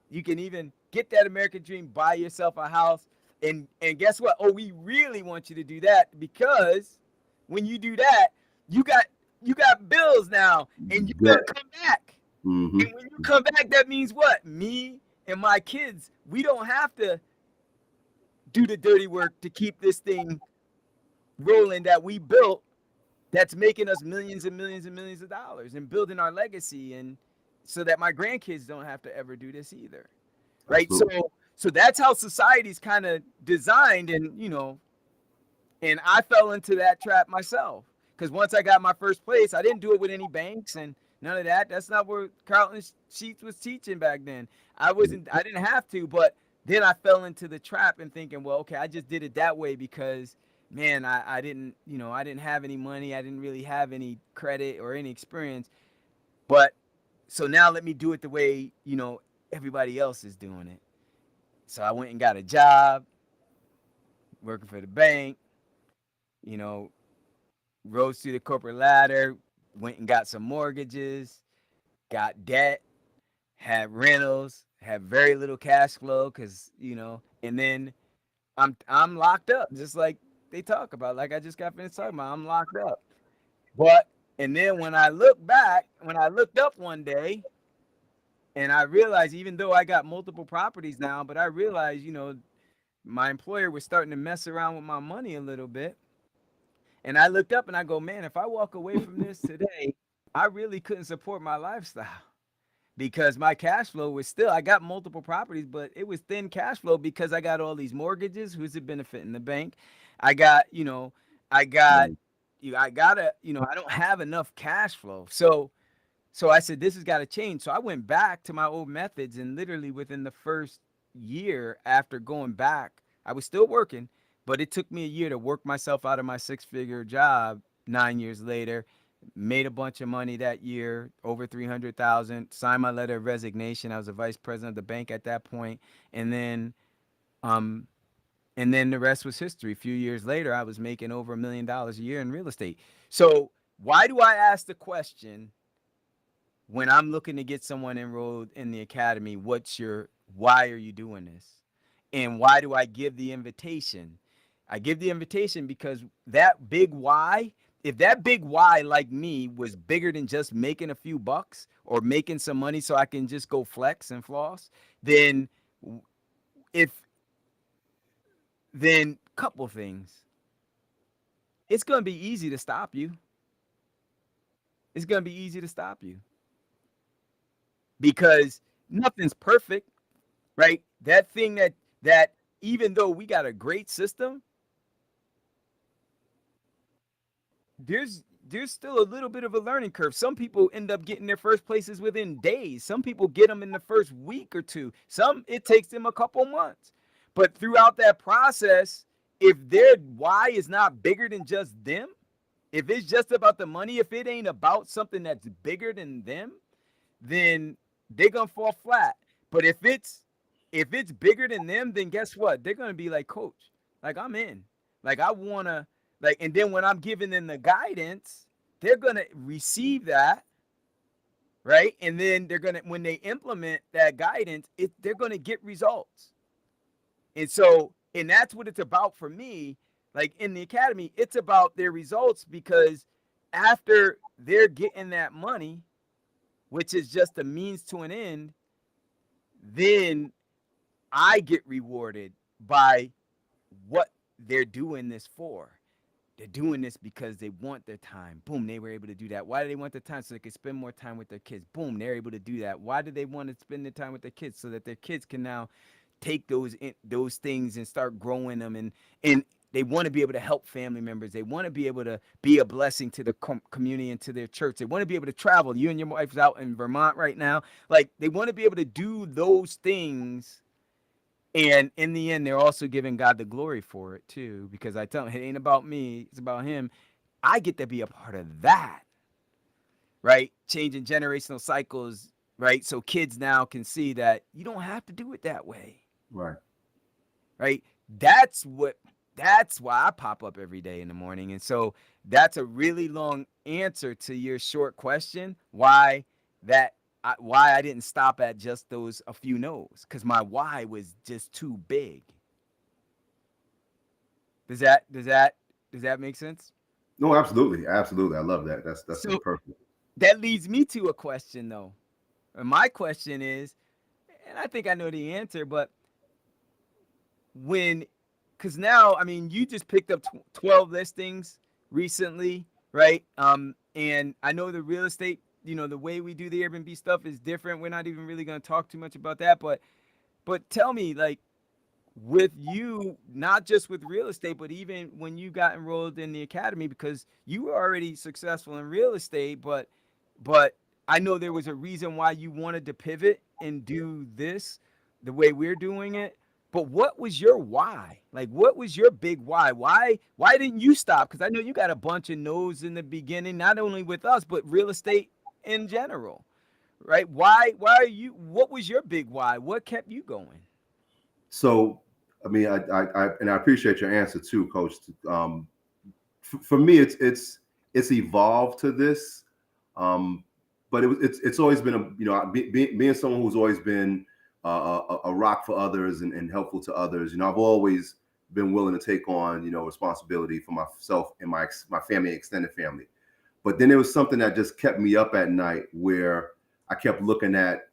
[SPEAKER 1] You can even get that American dream, buy yourself a house. And guess what? Oh, we really want you to do that, because when you do that, you got you got bills now, and you're
[SPEAKER 2] Good.
[SPEAKER 1] gonna come back.
[SPEAKER 2] Mm-hmm.
[SPEAKER 1] And when you come back, that means what? Me and my kids, we don't have to do the dirty work to keep this thing rolling that we built, that's making us millions and millions and millions of dollars and building our legacy, and so that my grandkids don't have to ever do this either. Right? So
[SPEAKER 2] Absolutely.
[SPEAKER 1] so that's how society's kind of designed, and I fell into that trap myself. Because once I got my first place, I didn't do it with any banks and none of that. That's not where Carlton Sheets was teaching back then. I didn't have to, but then I fell into the trap and thinking, well, okay, I just did it that way because, man, I didn't, I didn't have any money. I didn't really have any credit or any experience. But so now let me do it the way, everybody else is doing it. So I went and got a job working for the bank, you know, rose through the corporate ladder, went and got some mortgages, got debt, had rentals, had very little cash flow because, and then I'm locked up, just like they talk about, like I just got finished talking about, I'm locked up. But and then when I looked up one day and I realized, even though I got multiple properties now, but I realized, my employer was starting to mess around with my money a little bit. And I looked up and I go, man, if I walk away from this today, I really couldn't support my lifestyle because my cash flow was still, I got multiple properties, but it was thin cash flow because I got all these mortgages. Who's it benefiting? The bank. I got, I got
[SPEAKER 2] Right.
[SPEAKER 1] I gotta, I don't have enough cash flow. So I said, this has got to change. So I went back to my old methods, and literally within the first year after going back, I was still working, but it took me a year to work myself out of my 6-figure job. 9 years later, made a bunch of money that year, over 300,000. Signed my letter of resignation. I was a vice president of the bank at that point, and then, um, and then the rest was history. A few years later, I was making over $1 million a year in real estate. So why do I ask the question? When I'm looking to get someone enrolled in the academy, why are you doing this? And why do I give the invitation? I give the invitation because that big why, if that big why, like me, was bigger than just making a few bucks or making some money so I can just go flex and floss, then if then couple things. It's going to be easy to stop you. It's going to be easy to stop you because nothing's perfect, right? That thing that even though we got a great system, there's still a little bit of a learning curve. Some people end up getting their first places within days. Some people get them in the first week or two. Some it takes them a couple months. But throughout that process, if their why is not bigger than just them, if it's just about the money, if it ain't about something that's bigger than them, then they're gonna fall flat. But if it's bigger than them, then guess what? They're gonna be like, coach, like I'm in. Like I wanna like, and then when I'm giving them the guidance, they're gonna receive that, right? And then they're gonna when they implement that guidance, they're gonna get results. And that's what it's about for me. Like in the academy, it's about their results because after they're getting that money, which is just a means to an end, then I get rewarded by what they're doing this for. They're doing this because they want their time. Boom, they were able to do that. Why do they want their time? So they can spend more time with their kids. Boom, they're able to do that. Why do they want to spend their time with their kids? So that their kids can now take those things and start growing them, and they want to be able to help family members. They want to be able to be a blessing to the community and to their church. They want to be able to travel. You and your wife's out in Vermont right now. Like they want to be able to do those things. And in the end, they're also giving God the glory for it too, because I tell them it ain't about me, it's about Him. I get to be a part of that, right? Changing generational cycles, right? So kids now can see that you don't have to do it that way,
[SPEAKER 2] Right.
[SPEAKER 1] right? That's why I pop up every day in the morning. And so that's a really long answer to your short question, why I didn't stop at just those a few no's, because my why was just too big. Does that make sense?
[SPEAKER 2] No, absolutely, absolutely. I love that. That's
[SPEAKER 1] So
[SPEAKER 2] perfect.
[SPEAKER 1] that leads me to a question though. And my question is, and I think I know the answer, but when because now, I mean, you just picked up 12 listings recently, right? And I know the real estate, the way we do the Airbnb stuff is different. We're not even really going to talk too much about that, but tell me, like, with you, not just with real estate, but even when you got enrolled in the academy, because you were already successful in real estate, but I know there was a reason why you wanted to pivot and do this the way we're doing it. But what was your why? Like, what was your big why? Why didn't you stop? Because I know you got a bunch of no's in the beginning, not only with us, but real estate in general, right? Why are you? What was your big why? What kept you going?
[SPEAKER 2] So, I mean, I appreciate your answer too, Coach. For me, it's evolved to this, but it's always been being someone who's always been a rock for others and helpful to others. I've always been willing to take on responsibility for myself and my family, extended family. But then there was something that just kept me up at night, where I kept looking at,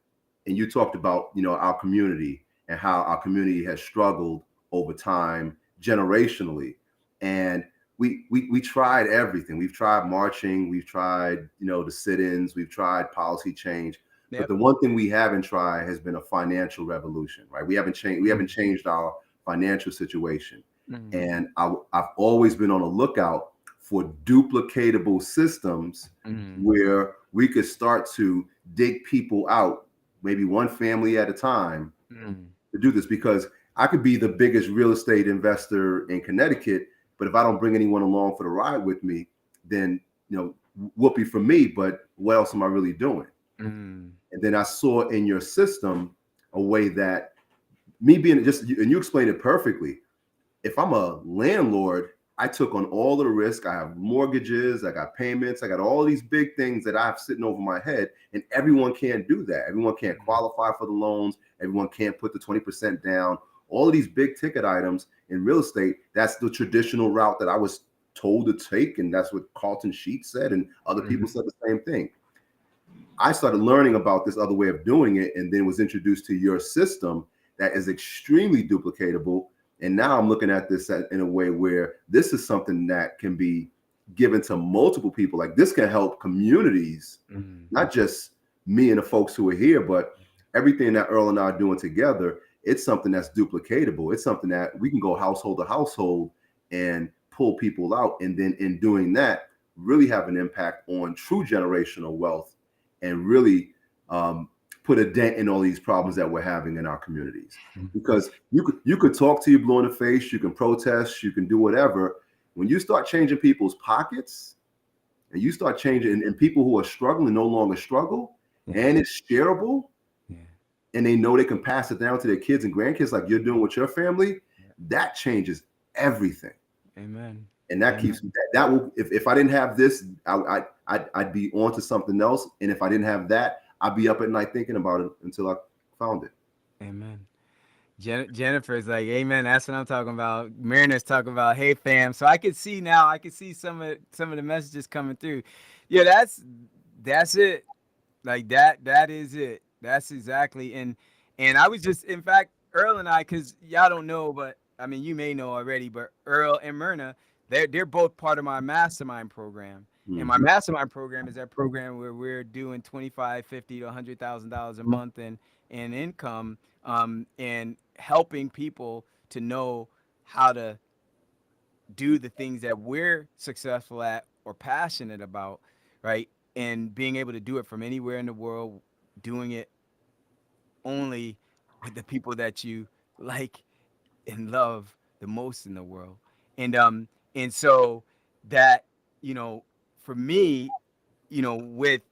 [SPEAKER 2] and you talked about our community and how our community has struggled over time generationally, and we tried everything. We've tried marching, we've tried the sit-ins, we've tried policy change, but
[SPEAKER 1] Yep.
[SPEAKER 2] the one thing we haven't tried has been a financial revolution, right? We haven't changed our financial situation.
[SPEAKER 1] Mm-hmm.
[SPEAKER 2] And I've always been on the lookout for duplicatable systems
[SPEAKER 1] Mm,
[SPEAKER 2] where we could start to dig people out, maybe one family at a time,
[SPEAKER 1] mm,
[SPEAKER 2] to do this. Because I could be the biggest real estate investor in Connecticut, but if I don't bring anyone along for the ride with me, then whoopee for me. But what else am I really doing?
[SPEAKER 1] mm,
[SPEAKER 2] And then I saw in your system a way that me being just, and you explained it perfectly. If I'm a landlord, I took on all of the risk. I have mortgages, I got payments, I got all these big things that I have sitting over my head, and everyone can't do that. Everyone can't
[SPEAKER 1] mm,
[SPEAKER 2] qualify for the loans. Everyone can't put the 20% down. All of these big ticket items in real estate, that's the traditional route that I was told to take, and that's what Carlton Sheets said, and other people
[SPEAKER 1] mm,
[SPEAKER 2] said the same thing. I started learning about this other way of doing it, and then was introduced to your system that is extremely duplicatable. And now I'm looking at this in a way where this is something that can be given to multiple people. Like, this can help communities,
[SPEAKER 1] mm,
[SPEAKER 2] not just me and the folks who are here, but everything that Earl and I are doing together. It's something that's duplicatable. It's something that we can go household to household and pull people out. And then in doing that, really have an impact on true generational wealth, and really um, put a dent in all these problems that we're having in our communities.
[SPEAKER 1] mm.
[SPEAKER 2] Because you could talk to you blue in the face, you can protest, you can do whatever. When you start changing people's pockets, and you start changing, and people who are struggling no longer struggle,
[SPEAKER 1] Yeah,
[SPEAKER 2] and it's shareable,
[SPEAKER 1] yeah,
[SPEAKER 2] and they know they can pass it down to their kids and grandkids like you're doing with your family,
[SPEAKER 1] yeah.
[SPEAKER 2] that changes everything.
[SPEAKER 1] Amen.
[SPEAKER 2] And that keeps
[SPEAKER 1] Amen.
[SPEAKER 2] that will, if I didn't have this, I'd be on to something else. And if I didn't have that, I'd be up at night thinking about it until I found it.
[SPEAKER 1] Amen. Jennifer's like, Amen. That's what I'm talking about. Mariner's talking about, hey fam. So I can see now. I can see some of the messages coming through. Yeah, that's it. Like that is it. That's exactly. And I was just, in fact, Earl and I, because y'all don't know, but I mean you may know already, but Earl and Myrna, they're both part of my mastermind program. And my
[SPEAKER 2] Mm-hmm.
[SPEAKER 1] mastermind program is that program where we're doing 25, 50 to $100,000 a month in income, and helping people to know how to do the things that we're successful at or passionate about, right? And being able to do it from anywhere in the world, doing it only with the people that you like and love the most in the world. And so that, you know, for me, with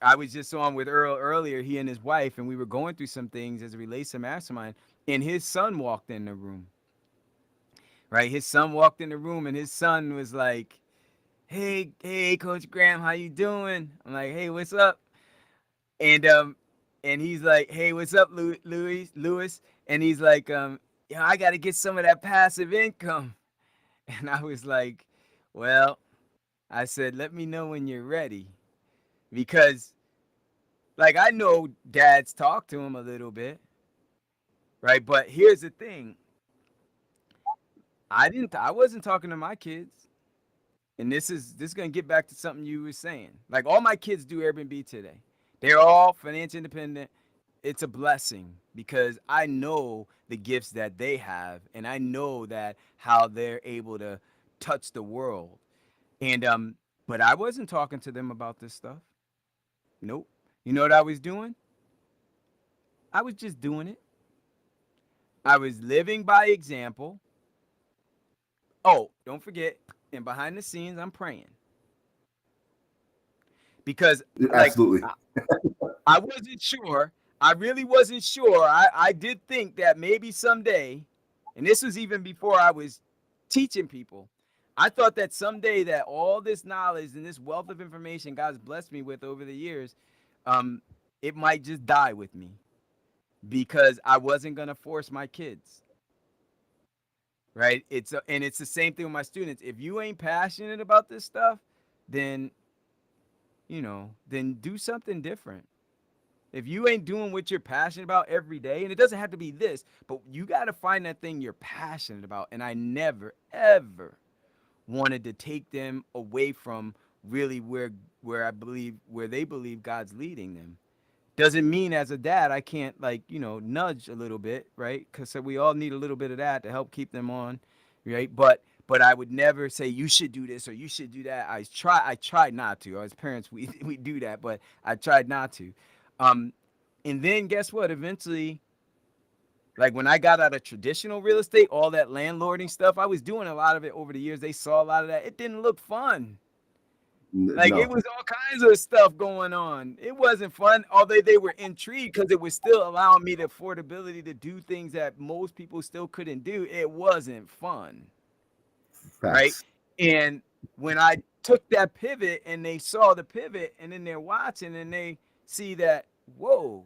[SPEAKER 1] I was just on with Earl earlier, he and his wife, and we were going through some things as it relates to mastermind, and his son walked in the room, right? His son walked in the room, and his son was like, hey, Coach Graham, how you doing? I'm like, hey, what's up? And he's like, hey, what's up, Lewis? And he's like, I got to get some of that passive income. And I was like, well, I said, let me know when you're ready, because like I know dads talk to him a little bit, right? But here's the thing: I wasn't talking to my kids. And this is gonna get back to something you were saying. Like all my kids do Airbnb today. They're all financial independent. It's a blessing because I know the gifts that they have, and I know that how they're able to touch the world. And but I wasn't talking to them about this stuff. Nope. You know what I was doing? I was just doing it. I was living by example. Oh, don't forget, and behind the scenes, I'm praying because, like,
[SPEAKER 2] Absolutely.
[SPEAKER 1] I wasn't sure. I really wasn't sure. I did think that maybe someday, and this was even before I was teaching people, I thought that someday that all this knowledge and this wealth of information God's blessed me with over the years, um, it might just die with me because I wasn't gonna force my kids. Right? And it's the same thing with my students. If you ain't passionate about this stuff, then then do something different. If you ain't doing what you're passionate about every day, and it doesn't have to be this, but you got to find that thing you're passionate about. And I never, ever wanted to take them away from really where I believe where they believe God's leading them. Doesn't mean as a dad I can't, like, nudge a little bit, right? Because we all need a little bit of that to help keep them on, right? but I would never say you should do this or you should do that. I tried not to. As parents, we do that, but I tried not to. Um, and then guess what? Eventually, like when I got out of traditional real estate, all that landlording stuff, I was doing a lot of it over the years. They saw a lot of that. It didn't look fun. Like it
[SPEAKER 2] No,
[SPEAKER 1] was all kinds of stuff going on. It wasn't fun, although they were intrigued because it was still allowing me the affordability to do things that most people still couldn't do. It wasn't fun, right?
[SPEAKER 2] facts.
[SPEAKER 1] And when I took that pivot and they saw the pivot and then they're watching and they see that, whoa,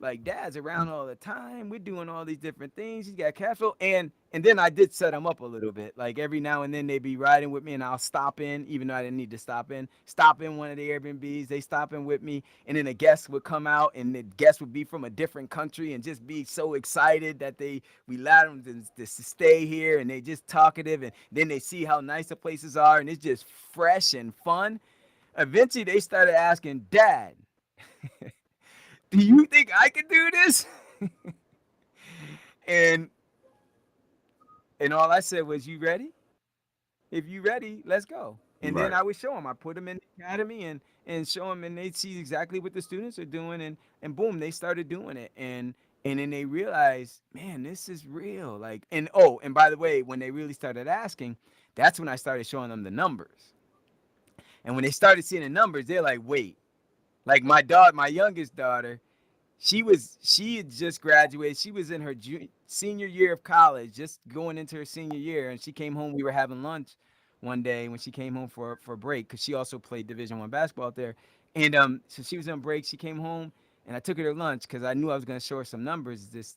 [SPEAKER 1] like dad's around all the time. We're doing all these different things. He's got cash flow. And then I did set them up a little bit. Like every now and then they'd be riding with me and I'll stop in, even though I didn't need to stop in one of the Airbnbs. They stop in with me. And then a guest would come out and the guest would be from a different country and just be so excited that we allowed them to stay here and they just talkative. And then they see how nice the places are and it's just fresh and fun. Eventually they started asking, Dad, do you think I can do this? and and all I said was, you ready? If you ready, let's go. And then
[SPEAKER 2] Right.
[SPEAKER 1] I would show them. I put them in the academy and show them, and they see exactly what the students are doing, and boom, they started doing it, and then they realized, man, this is real. Like, and oh, and by the way, when they really started asking, that's when I started showing them the numbers. And when they started seeing the numbers, they're like, wait, like my youngest daughter, she had just graduated. She was in her senior year of college, just going into her senior year, and she came home. We were having lunch one day when she came home for break because she also played Division I basketball out there, and so she was on break. She came home, and I took her to lunch because I knew I was going to show her some numbers this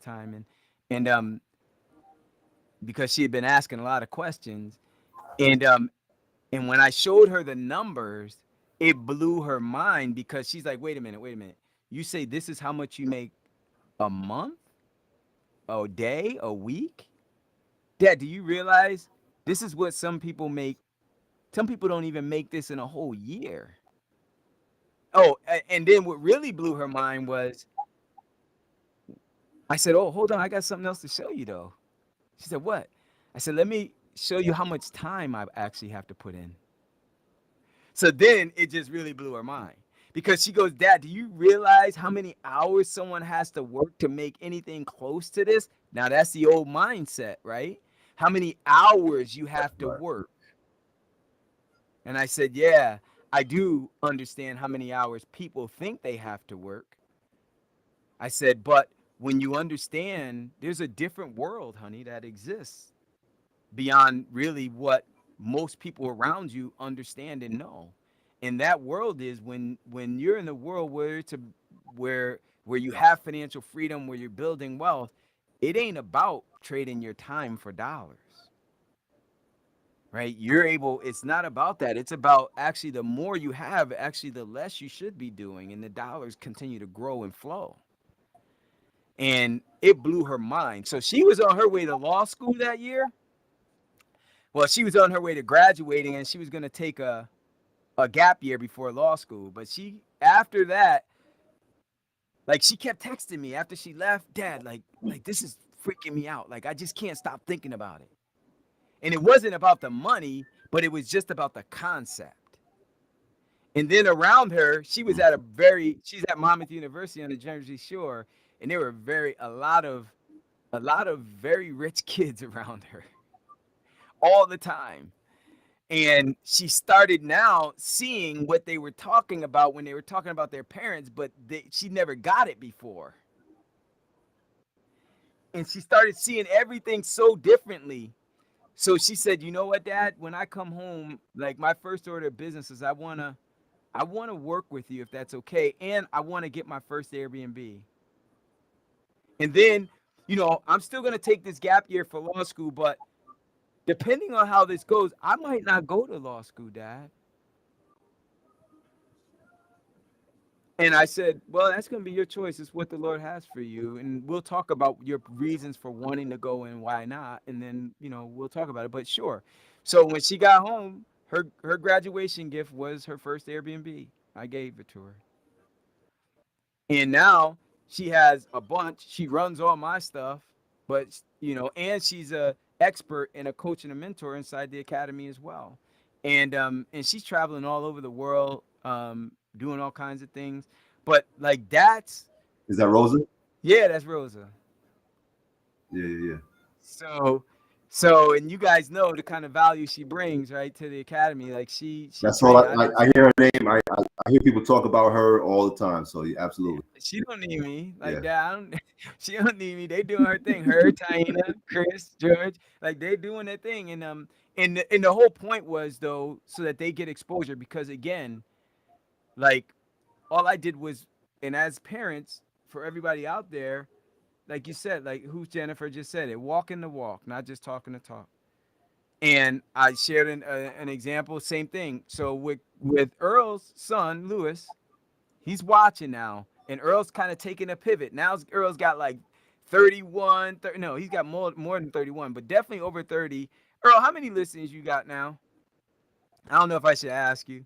[SPEAKER 1] time, and because she had been asking a lot of questions, and and when I showed her the numbers, it blew her mind because she's like, wait a minute. You say this is how much you make a month, a day, a week? Dad, do you realize this is what some people make? Some people don't even make this in a whole year. Oh, and then what really blew her mind was I said, oh, hold on. I got something else to show you, though. She said, what? I said, let me show you how much time I actually have to put in. So then it just really blew her mind because she goes, Dad, do you realize how many hours someone has to work to make anything close to this? Now, that's the old mindset, right? How many hours you have to
[SPEAKER 2] Right.
[SPEAKER 1] work. And I said, yeah, I do understand how many hours people think they have to work. I said, but when you understand, there's a different world, honey, that exists beyond really what most people around you understand and know. And that world is when you're in the world where it's a where you have financial freedom, where you're building wealth, it ain't about trading your time for dollars. Right? You're able, it's not about that. It's about actually the more you have, actually the less you should be doing and the dollars continue to grow and flow. And it blew her mind. So she was on her way to law school that year. Well, she was on her way to graduating and she was going to take a gap year before law school. But she, after that, like she kept texting me after she left, Dad, like this is freaking me out. Like I just can't stop thinking about it. And it wasn't about the money, but it was just about the concept. And then around her, she's at Monmouth University on the Jersey Shore, and there were a lot of very rich kids around her all the time. And she started now seeing what they were talking about when they were talking about their parents, but she never got it before. And she started seeing everything so differently. So she said, "You know what, Dad? When I come home, like my first order of business is I want to work with you if that's okay, and I want to get my first Airbnb. And then, I'm still gonna take this gap year for law school, but depending on how this goes, I might not go to law school, Dad." And I said, well, that's going to be your choice. It's what the Lord has for you. And we'll talk about your reasons for wanting to go and why not. And then, we'll talk about it. But sure. So when she got home, her graduation gift was her first Airbnb. I gave it to her. And now she has a bunch. She runs all my stuff. But, and expert and a coach and a mentor inside the academy as well. And she's traveling all over the world, doing all kinds of things. But like that's
[SPEAKER 2] Is that Rosa?
[SPEAKER 1] yeah, that's Rosa.
[SPEAKER 2] Yeah, yeah, yeah.
[SPEAKER 1] So and you guys know the kind of value she brings right to the academy. Like she
[SPEAKER 2] That's all.
[SPEAKER 1] trained. I know
[SPEAKER 2] I hear her name. I hear people talk about her all the time. So yeah, absolutely.
[SPEAKER 1] she don't need me like
[SPEAKER 2] Yeah.
[SPEAKER 1] that. I don't. She don't need me. They doing her thing. Her, Taina, Chris, George, like they doing their thing. And the whole point was though, so that they get exposure because again, like all I did was, and as parents for everybody out there, like you said, like who Jennifer just said it, walking the walk, not just talking the talk. And I shared an example, same thing. So with Earl's son Lewis, he's watching now, and Earl's kind of taking a pivot. Now Earl's got like 31, 30, no, he's got more than 31, but definitely over 30. Earl, how many listings you got now? I don't know if I should ask you,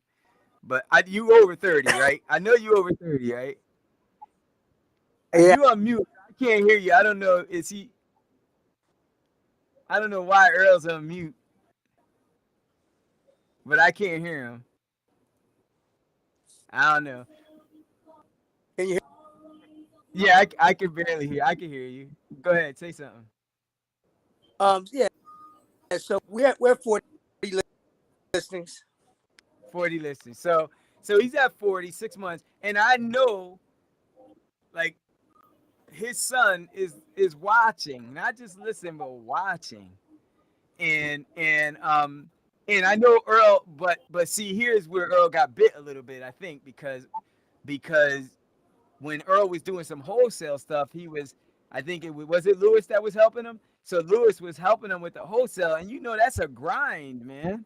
[SPEAKER 1] but you over 30, right? I know you over 30, right?
[SPEAKER 3] Yeah,
[SPEAKER 1] You on mute. I can't hear you. I don't know. Is he? I don't know why Earl's on mute, but I can't hear him. I don't know.
[SPEAKER 3] can you?
[SPEAKER 1] Yeah, I can barely hear. I can hear you. Go ahead, say something.
[SPEAKER 3] Yeah. So we're 40 listings.
[SPEAKER 1] 40 listings. So he's at 40, 6 months, and I know like his son is watching, not just listening, but watching. And I know Earl, but see, here's where Earl got bit a little bit, I think, because when Earl was doing some wholesale stuff, he was, I think was it Lewis that was helping him. So Lewis was helping him with the wholesale, and you know that's a grind, man,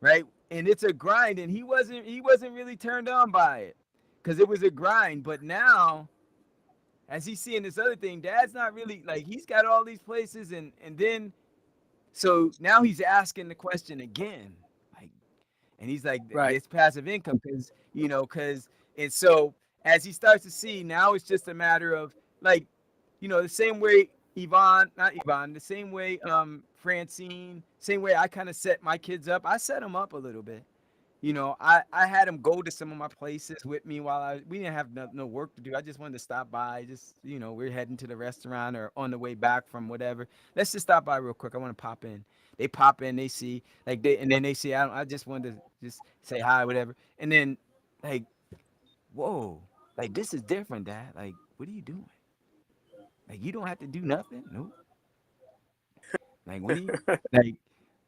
[SPEAKER 1] right? And it's a grind, and he wasn't really turned on by it because it was a grind. But now, as he's seeing this other thing, Dad's not really like he's got all these places, and then so now he's asking the question again, like, and he's like,
[SPEAKER 3] Right.
[SPEAKER 1] this passive income, and so as he starts to see now, it's just a matter of like, the same way Yvonne, not Yvonne, the same way Francine, same way I kind of set my kids up. I set them up a little bit. I had them go to some of my places with me while we didn't have no work to do. I just wanted to stop by. Just, we're heading to the restaurant or on the way back from whatever. Let's just stop by real quick. I want to pop in. They pop in, they see, and then they see, I just wanted to just say hi, whatever. And then, like, whoa, like, this is different, Dad. Like, what are you doing? Like, you don't have to do nothing. Nope. Like, what do you, like,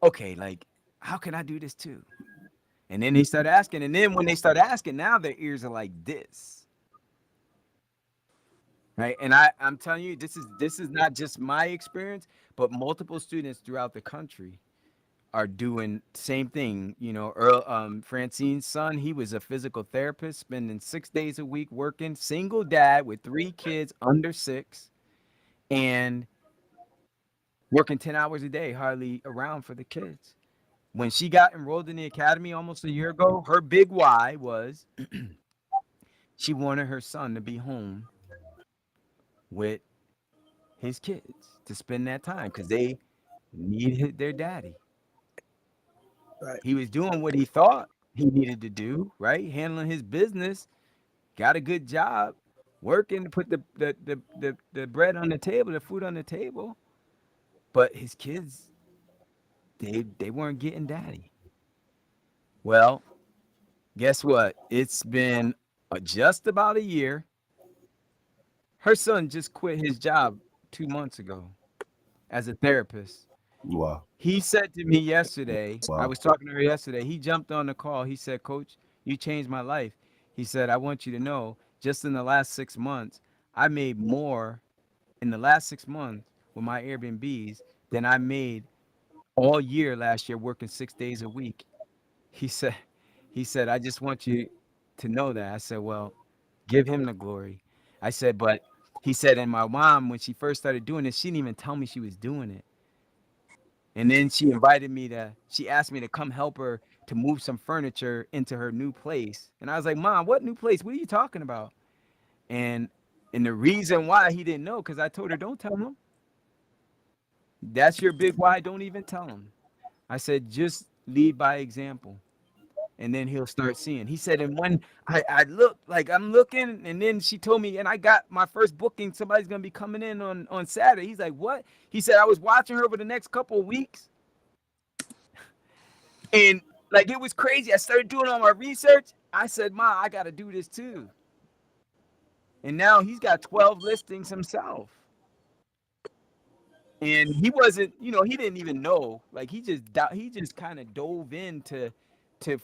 [SPEAKER 1] okay, like, how can I do this too? And then they start asking, and then when they start asking, now their ears are like this, right? And I'm telling you, this is not just my experience, but multiple students throughout the country are doing the same thing. Earl, Francine's son, he was a physical therapist, spending 6 days a week working, single dad with 3 kids under 6, and working 10 hours a day, hardly around for the kids. When she got enrolled in the academy almost a year ago, her big why was she wanted her son to be home with his kids to spend that time because they needed their daddy.
[SPEAKER 3] Right.
[SPEAKER 1] He was doing what he thought he needed to do, right? Handling his business, got a good job, working to put the bread on the table, the food on the table. But his kids, they weren't getting daddy. Well, guess what? It's been just about a year. Her son just quit his job 2 months ago as a therapist.
[SPEAKER 2] Wow.
[SPEAKER 1] He said to me yesterday, I
[SPEAKER 2] Wow.
[SPEAKER 1] was talking to her yesterday. He jumped on the call. He said, Coach, you changed my life. He said, I want you to know, just in the last 6 months, I made more in the last 6 months with my Airbnbs than I made all year last year working 6 days a week. He said, I just want you to know that. I said, well, give him the glory. I said, but he said, and my mom, when she first started doing this, she didn't even tell me she was doing it. And then she asked me to come help her to move some furniture into her new place. And I was like, Mom, what new place? What are you talking about? And and the reason why he didn't know, because I told her, don't tell him. That's your big why. Don't even tell him. I said, just lead by example. And then he'll start seeing. He said, and when I look, like I'm looking, and then she told me, and I got my first booking. Somebody's gonna be coming in on Saturday. He's like, what? He said, I was watching her over the next couple of weeks, and like it was crazy. I started doing all my research. I said, Ma, I gotta do this too. And now he's got 12 listings himself. And he wasn't, he didn't even know. Like he just kind of dove into to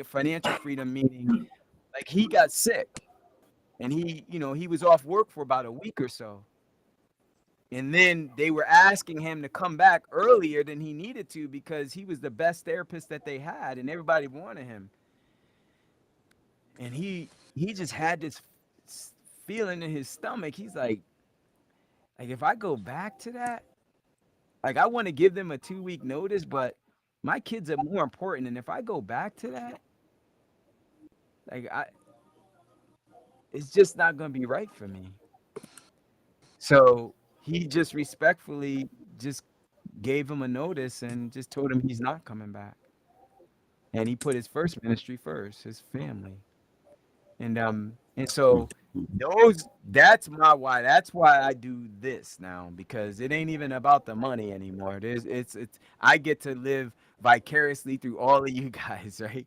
[SPEAKER 1] financial freedom, meaning like he got sick and he was off work for about a week or so. And then they were asking him to come back earlier than he needed to because he was the best therapist that they had and everybody wanted him. And he just had this feeling in his stomach. He's like if I go back to that, like I want to give them a 2-week notice, but my kids are more important. And if I go back to that, like it's just not gonna be right for me. So he just respectfully just gave him a notice and just told him he's not coming back. And he put his first ministry first, his family. And so that's my why. That's why I do this now, because it ain't even about the money anymore. It's I get to live vicariously through all of you guys, right?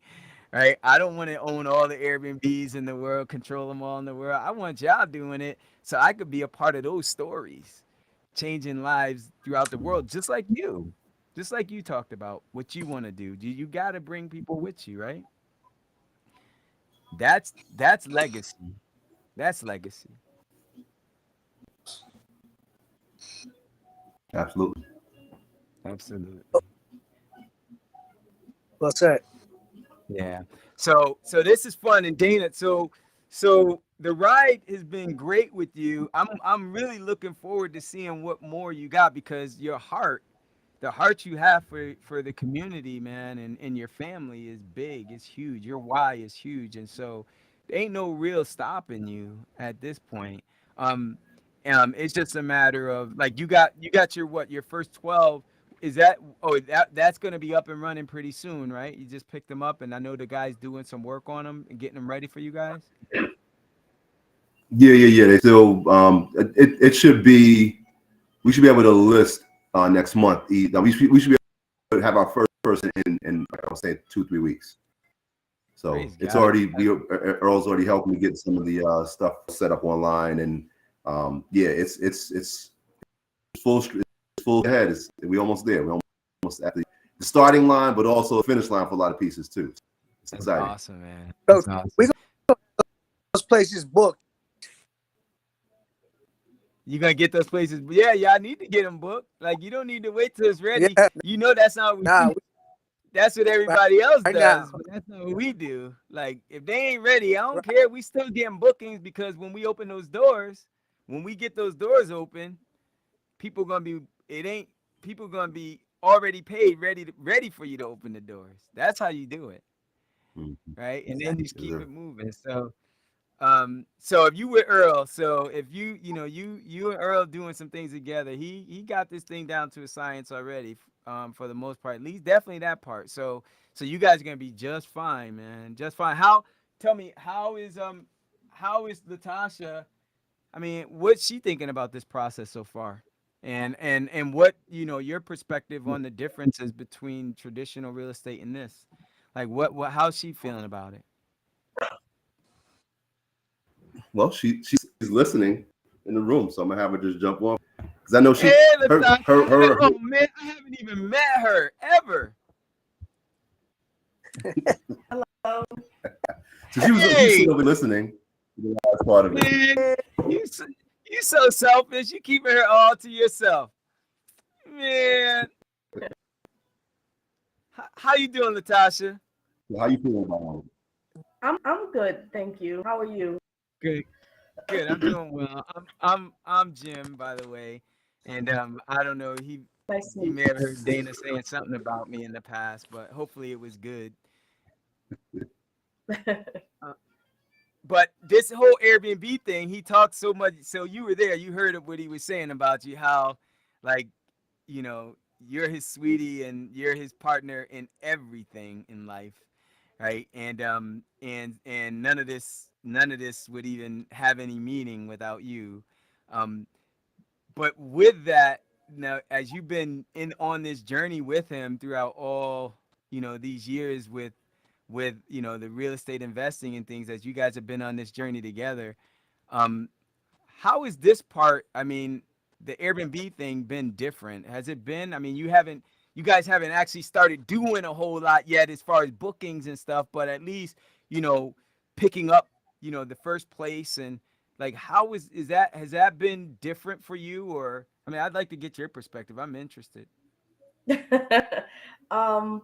[SPEAKER 1] Right? I don't want to own all the Airbnbs in the world, control them all in the world. I want y'all doing it so I could be a part of those stories, changing lives throughout the world, just like you. Just like you talked about what you want to do. You got to bring people with you, right? That's legacy. That's legacy.
[SPEAKER 2] Absolutely.
[SPEAKER 1] Absolutely.
[SPEAKER 3] Well said.
[SPEAKER 1] Yeah. So this is fun, and Dana. So the ride has been great with you. I'm really looking forward to seeing what more you got, because your heart, the heart you have for the community, man, and your family is big. It's huge. Your why is huge, and so there ain't no real stopping you at this point. Um, it's just a matter of like you got your first 12. Is that that's gonna be up and running pretty soon, right? You just picked them up, and I know the guys doing some work on them and getting them ready for you guys.
[SPEAKER 2] Yeah. They still it should be, we should be able to list next month. We should be able to have our first person in like I was saying 2-3 weeks. So
[SPEAKER 1] Praise
[SPEAKER 2] it's
[SPEAKER 1] God.
[SPEAKER 2] already, Earl's already helped me get some of the stuff set up online, and yeah, it's full ahead. We almost there. We almost at the starting line, but also the finish line for a lot of pieces too. It's
[SPEAKER 1] That's
[SPEAKER 2] exciting.
[SPEAKER 1] awesome, man.
[SPEAKER 3] So
[SPEAKER 1] That's awesome.
[SPEAKER 3] we got those places booked.
[SPEAKER 1] You gonna get those places? Yeah, y'all need to get them booked. Like you don't need to wait till it's ready.
[SPEAKER 3] Yeah,
[SPEAKER 1] That's not what
[SPEAKER 3] nah,
[SPEAKER 1] that's what
[SPEAKER 3] right,
[SPEAKER 1] everybody else
[SPEAKER 3] right
[SPEAKER 1] does,
[SPEAKER 3] now.
[SPEAKER 1] but that's not what we do. Like if they ain't ready, I don't
[SPEAKER 3] Right,
[SPEAKER 1] care. We still getting bookings, because when we open those doors, when we get those doors open, people gonna be it ain't people gonna be already paid, ready for you to open the doors. That's how you do it,
[SPEAKER 2] Mhm.
[SPEAKER 1] right? And then just
[SPEAKER 2] Yes,
[SPEAKER 1] keep
[SPEAKER 2] sir.
[SPEAKER 1] it moving. So if you with Earl, so if you and Earl doing some things together, he got this thing down to a science already, for the most part, at least definitely that part. So you guys are gonna be just fine, man, just fine. Tell me, how is Latasha? I mean, what's she thinking about this process so far? And what, your perspective on the differences between traditional real estate and this? Like how's she feeling about it?
[SPEAKER 2] Well, she's listening in the room, so I'm gonna have her just jump on because I know she
[SPEAKER 1] Hey,
[SPEAKER 2] her
[SPEAKER 1] Latasha.
[SPEAKER 2] her her.
[SPEAKER 1] Oh man, I haven't even met her ever.
[SPEAKER 4] Hello.
[SPEAKER 2] So she's
[SPEAKER 1] Hey,
[SPEAKER 2] sitting over listening to the last part of it.
[SPEAKER 1] man, you so, you so selfish. You keeping her all to yourself, man. How you doing, Latasha?
[SPEAKER 2] So how you feeling about
[SPEAKER 4] I'm good, thank you. How are you?
[SPEAKER 1] Good, good. I'm doing well. I'm Jim, by the way, and I don't know.
[SPEAKER 4] Nice to
[SPEAKER 1] You
[SPEAKER 4] meet
[SPEAKER 1] may have heard Dana saying something about me in the past, but hopefully it was good.
[SPEAKER 4] you.
[SPEAKER 1] Uh, But this whole Airbnb thing, he talked so much. So you were there. You heard of what he was saying about you. How, like, you know, you're his sweetie and you're his partner in everything in life, right? And none of this would even have any meaning without you. Um, but with that, now as you've been in on this journey with him throughout all, you know, these years with you know the real estate investing and things, as you guys have been on this journey together, um, how is this part, I mean, the Airbnb thing been different? Has it been, I mean, you guys haven't actually started doing a whole lot yet as far as bookings and stuff, but at least, you know, picking up, you know, the first place, and like, how is that, has that been different for you? Or, I mean, I'd like to get your perspective. I'm interested.
[SPEAKER 4] um,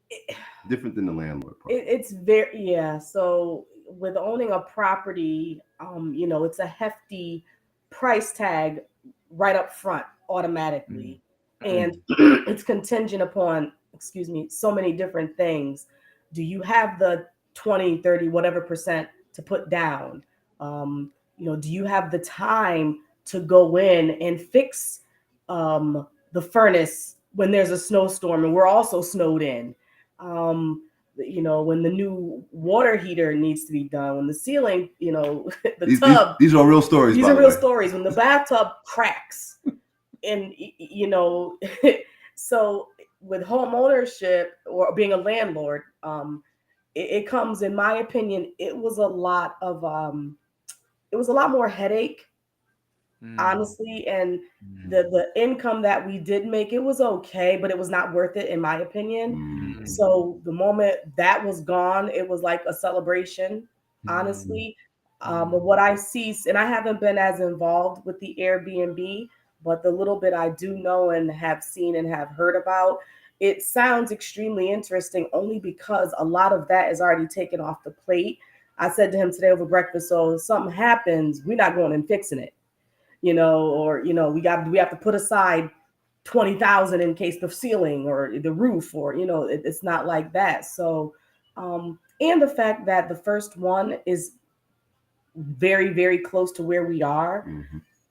[SPEAKER 4] it,
[SPEAKER 2] Different than the landlord part.
[SPEAKER 4] it's very, yeah. So with owning a property, it's a hefty price tag right up front
[SPEAKER 1] Mm.
[SPEAKER 4] automatically, and
[SPEAKER 1] Mm.
[SPEAKER 4] it's contingent upon, excuse me, so many different things. Do you have the 20, 30, whatever percent to put down? Do you have the time to go in and fix the furnace when there's a snowstorm and we're also snowed in? When the new water heater needs to be done, when the ceiling, the
[SPEAKER 2] These, these,
[SPEAKER 4] tub,
[SPEAKER 2] these are real stories,
[SPEAKER 4] these
[SPEAKER 2] by
[SPEAKER 4] are
[SPEAKER 2] the
[SPEAKER 4] real
[SPEAKER 2] way.
[SPEAKER 4] stories, when the bathtub cracks, and so with home ownership or being a landlord, it comes, in my opinion, it was a lot more headache,
[SPEAKER 1] Mm.
[SPEAKER 4] honestly. And
[SPEAKER 1] Mm.
[SPEAKER 4] the income that we did make, it was okay, but it was not worth it, in my opinion.
[SPEAKER 2] Mm.
[SPEAKER 1] Mm.
[SPEAKER 4] So the moment that was gone, it was like a celebration,
[SPEAKER 1] Mm.
[SPEAKER 4] honestly.
[SPEAKER 1] Mm.
[SPEAKER 4] What I see, and I haven't been as involved with the Airbnb, but the little bit I do know and have seen and have heard about, it sounds extremely interesting, only because a lot of that is already taken off the plate. I said to him today over breakfast, so if something happens, we're not going and fixing it, or we have to put aside 20,000 in case the ceiling or the roof, or it's not like that. So and the fact that the first one is very, very close to where we are,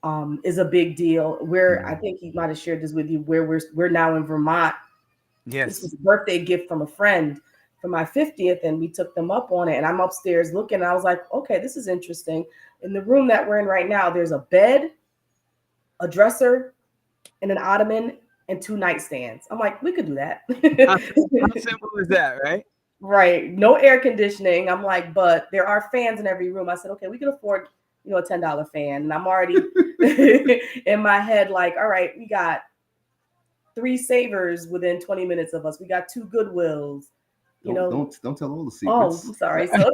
[SPEAKER 2] Mm-hmm.
[SPEAKER 4] is a big deal. Where I
[SPEAKER 1] Mm.
[SPEAKER 4] think he might have shared this with you, where we're now in Vermont. This was
[SPEAKER 1] Yes.
[SPEAKER 4] a birthday gift from a friend for my 50th, and we took them up on it. And I'm upstairs looking, and I was like, okay, this is interesting. In the room that we're in right now, there's a bed, a dresser, and an ottoman, and two nightstands. I'm like, we could do that.
[SPEAKER 1] How, how simple is that, right?
[SPEAKER 4] Right. No air conditioning. I'm like, but there are fans in every room. I said, okay, we can afford, a $10 fan. And I'm already in my head, like, all right, we got three savers within 20 minutes of us. We got two Goodwills, you
[SPEAKER 2] Don't
[SPEAKER 4] know.
[SPEAKER 2] don't don't tell all the
[SPEAKER 4] Oh,
[SPEAKER 2] secrets.
[SPEAKER 4] I'm sorry. So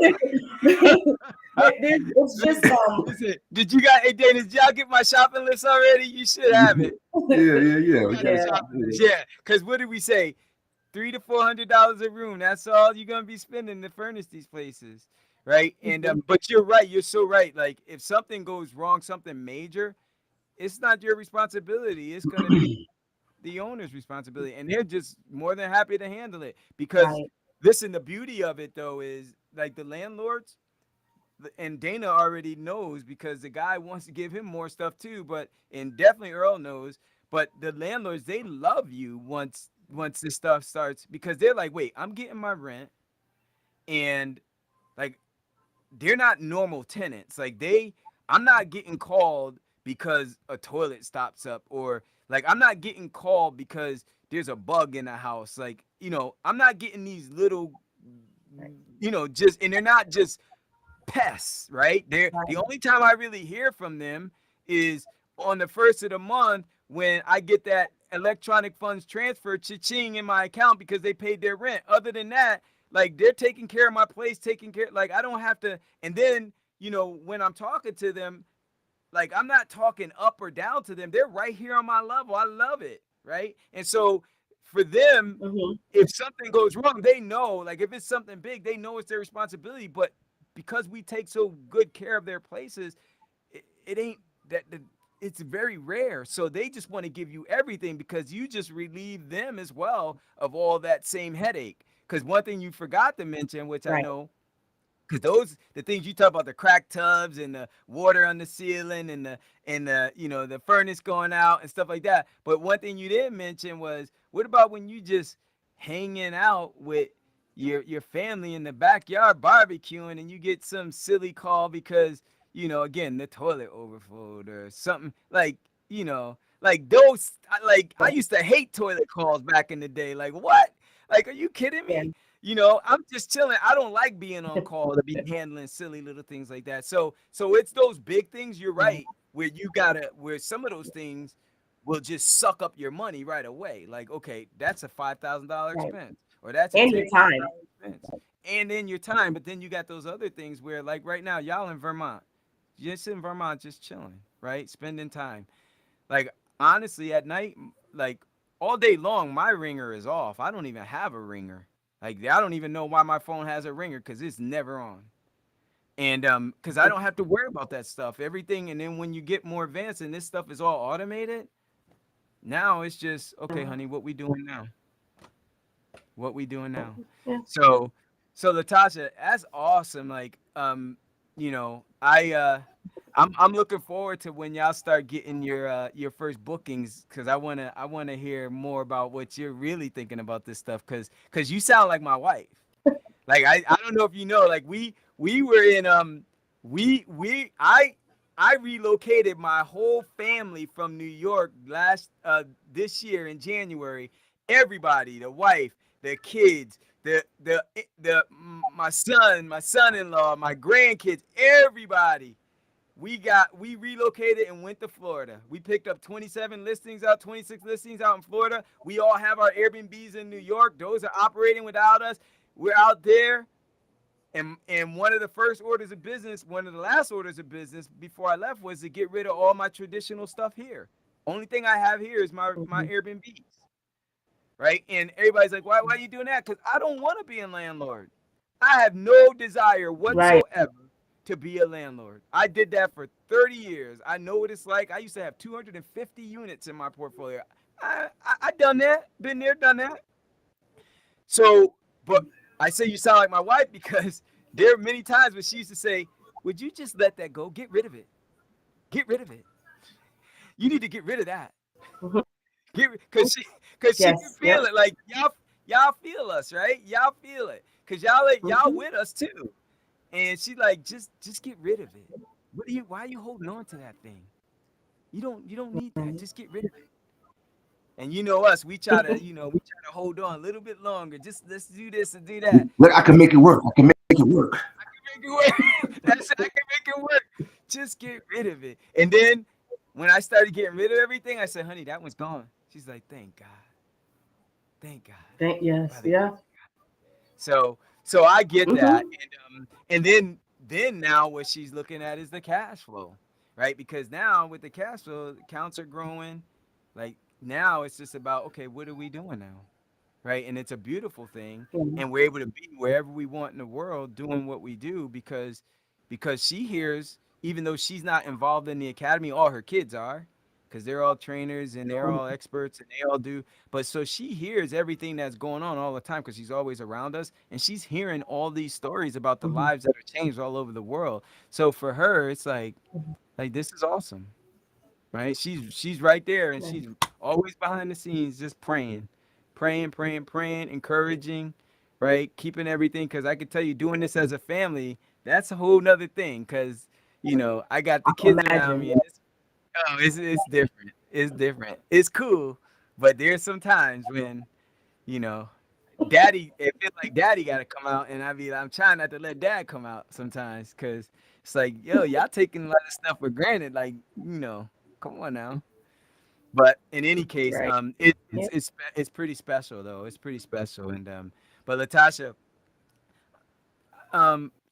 [SPEAKER 4] it's just
[SPEAKER 1] Listen, did you got, hey Dana, did y'all get my shopping list already? You should have it.
[SPEAKER 2] Yeah.
[SPEAKER 1] You
[SPEAKER 2] We
[SPEAKER 1] got the
[SPEAKER 2] got
[SPEAKER 4] yeah.
[SPEAKER 1] shopping list. Yeah. Cause what did we say? $300 to $400 a room. That's all you're gonna be spending to furnish these places. Right. And
[SPEAKER 4] Mhm.
[SPEAKER 1] but you're right, you're so right. Like if something goes wrong, something major, it's not your responsibility. It's gonna be the owner's responsibility. And they're just more than happy to handle it. Because
[SPEAKER 4] Right.
[SPEAKER 1] listen, the beauty of it though is like the landlords, and Dana already knows because the guy wants to give him more stuff too. But and definitely Earl knows. But the landlords, they love you once this stuff starts because they're like, wait, I'm getting my rent, and like they're not normal tenants. Like I'm not getting called because a toilet stops up, or like I'm not getting called because there's a bug in the house. Like I'm not getting these little,
[SPEAKER 4] Right.
[SPEAKER 1] just, and they're not just pests, right? They're the
[SPEAKER 4] Right.
[SPEAKER 1] only time I really hear from them is on the first of the month when I get that electronic funds transfer cha-ching in my account because they paid their rent. Other than that, like they're taking care of my place, taking care, like I don't have to. And then, when I'm talking to them, like I'm not talking up or down to them. They're right here on my level. I love it, right? And so for them,
[SPEAKER 4] Hmm.
[SPEAKER 1] if something goes wrong, they know, like if it's something big, they know it's their responsibility. But because we take so good care of their places, it ain't that it's very rare. So they just want to give you everything because you just relieve them as well of all that same headache. Because one thing you forgot to mention, which I
[SPEAKER 4] Right.
[SPEAKER 1] know, because the things you talk about, the crack tubs and the water on the ceiling and the the furnace going out and stuff like that. But one thing you didn't mention was, what about when you just hanging out with your family in the backyard barbecuing and you get some silly call because again, the toilet overflowed or something, like those, like I used to hate toilet calls back in the day. Like, what? Like, are you kidding
[SPEAKER 4] Yeah.
[SPEAKER 1] me? I'm just chilling. I don't like being on call to be handling silly little things like that. So it's those big things, you're right, where some of those things will just suck up your money right away. Like, okay, that's a $5,000
[SPEAKER 4] Right.
[SPEAKER 1] expense, or that's a
[SPEAKER 4] And your time.
[SPEAKER 1] $10,000 expense. And then your time. But then you got those other things where, like right now, y'all in Vermont, just in Vermont, just chilling, right? Spending time. Like, honestly, at night, like all day long, my ringer is off. I don't even have a ringer. Like, I don't even know why my phone has a ringer, because it's never on. And because I don't have to worry about that stuff. Everything, and then when you get more advanced and this stuff is all automated, now it's just, okay, honey, what we doing now? What we doing now?
[SPEAKER 4] Yeah.
[SPEAKER 1] So Latasha, that's awesome. Like, I'm looking forward to when y'all start getting your first bookings, because I wanna hear more about what you're really thinking about this stuff, because you sound like my wife. Like, I don't know if you know, like we were in we I relocated my whole family from New York this year in January. Everybody, the wife, the kids, the my son-in-law, my grandkids, everybody. We relocated and went to Florida. We picked up 26 listings out in Florida. We all have our Airbnbs in New York. Those are operating without us. We're out there. And one of the last orders of business before I left was to get rid of all my traditional stuff here. Only thing I have here is my Airbnbs. Right? And everybody's like, why are you doing that? Because I don't want to be a landlord. I have no desire
[SPEAKER 4] Right.
[SPEAKER 1] whatsoever to be a landlord. I did that for 30 years. I know what it's like. I used to have 250 units in my portfolio. I done that. Been there, done that. So, but I say you sound like my wife, because there are many times when she used to say, would you just let that go? Get rid of it. Get rid of it. You need to get rid of that. Because she can
[SPEAKER 4] Yes.
[SPEAKER 1] feel
[SPEAKER 4] Yep.
[SPEAKER 1] it. Like, y'all feel us, right? Y'all feel it. Because y'all with us too. And she like, just get rid of it. Why are you holding on to that thing? You don't need that. Just get rid of it. And you know us, we try to hold on a little bit longer. Just let's do this and do that.
[SPEAKER 2] Look, I can make it work. I can make it work.
[SPEAKER 1] I can make it work. That's it. I can make it work. Just get rid of it. And then when I started getting rid of everything, I said, honey, that one's gone. She's like, thank God. Thank God.
[SPEAKER 4] Yes.
[SPEAKER 1] By the
[SPEAKER 4] Yeah.
[SPEAKER 1] So I get that.
[SPEAKER 4] Mm-hmm.
[SPEAKER 1] And then now what she's looking at is the cash flow, right? Because now with the cash flow, the accounts are growing. Like, now it's just about, okay, what are we doing now? Right? And it's a beautiful thing.
[SPEAKER 4] Mhm.
[SPEAKER 1] And we're able to be wherever we want in the world doing what we do, because she hears, even though she's not involved in the academy, all her kids are, because they're all trainers and they're all experts and they all do. But so she hears everything that's going on all the time, because she's always around us, and she's hearing all these stories about the
[SPEAKER 4] Mhm.
[SPEAKER 1] lives that are changed all over the world. So for her, it's like this is awesome, right? She's right there, and she's always behind the scenes, just praying, encouraging, right? Keeping everything, because I can tell you, doing this as a family, that's a whole nother thing, because I got the kids around
[SPEAKER 4] Imagine.
[SPEAKER 1] me, and it's different. It's different. It's cool, but there's some times when you know daddy, it feels like daddy got to come out, and I'm trying not to let dad come out sometimes, because it's like, yo, y'all taking a lot of stuff for granted, like, come on now. But in any case,
[SPEAKER 4] Right. Yep.
[SPEAKER 1] it's pretty special, though. It's pretty special. And but Latasha,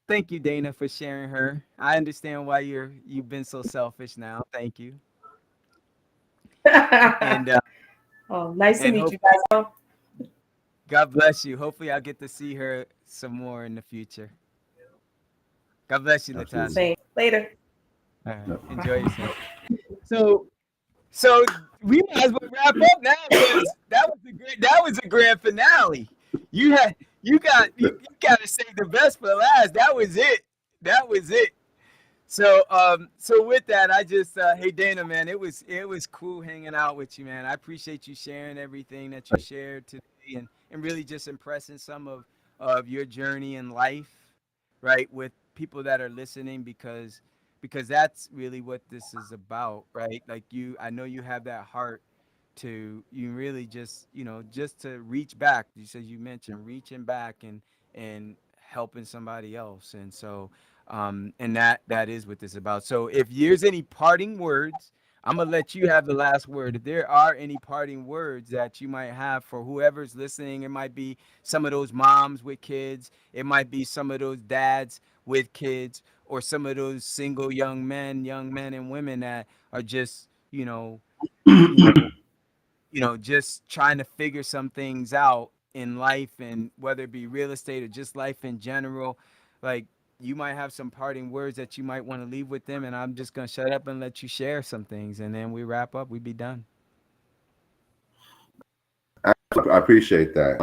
[SPEAKER 1] thank you, Dana, for sharing her. I understand why you've been so selfish now. Thank you. And
[SPEAKER 4] Oh, nice to
[SPEAKER 1] and
[SPEAKER 4] meet you
[SPEAKER 1] hopefully,
[SPEAKER 4] guys.
[SPEAKER 1] God bless you. Hopefully, I'll get to see her some more in the future. God bless you,
[SPEAKER 2] Absolutely.
[SPEAKER 1] Latasha.
[SPEAKER 4] Same. Later.
[SPEAKER 1] All right,
[SPEAKER 2] Yep.
[SPEAKER 1] enjoy yourself. So so we might as well wrap up now, because that was a grand finale. You you gotta save the best for last. That was it. That was it. So with that, I just hey Dana, man, it was cool hanging out with you, man. I appreciate you sharing everything that you shared today, and really just impressing some of your journey in life, right, with people that are listening, because that's really what this is about, right? Like I know you have that heart to you really just just to reach back. You said you mentioned reaching back and helping somebody else, and so and that is what this is about. So if there's any parting words, I'm gonna let you have the last word. If there are any parting words that you might have for whoever's listening, it might be some of those moms with kids, it might be some of those dads with kids, or some of those single young men and women that are just you know just trying to figure some things out in life, and whether it be real estate or just life in general. Like, you might have some parting words that you might want to leave with them, and I'm just gonna shut up and let you share some things, and then we wrap up. We be done.
[SPEAKER 2] I appreciate that.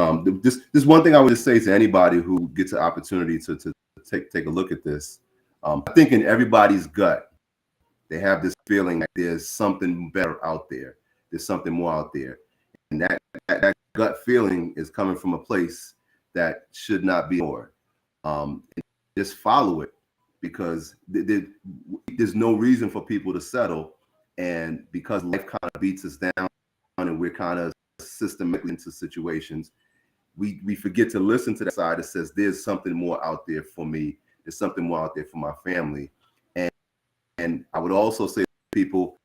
[SPEAKER 2] This one thing I would just say to anybody who gets an opportunity to take a look at this. I think in everybody's gut, they have this feeling that there's something better out there. There's something more out there, and that gut feeling is coming from a place that should not be ignored. Just follow it, because there's no reason for people to settle, and because life kind of beats us down, and we're kind of systematically into situations, we forget to listen to that side that says there's something more out there for me. There's something more out there for my family. And I would also say to people,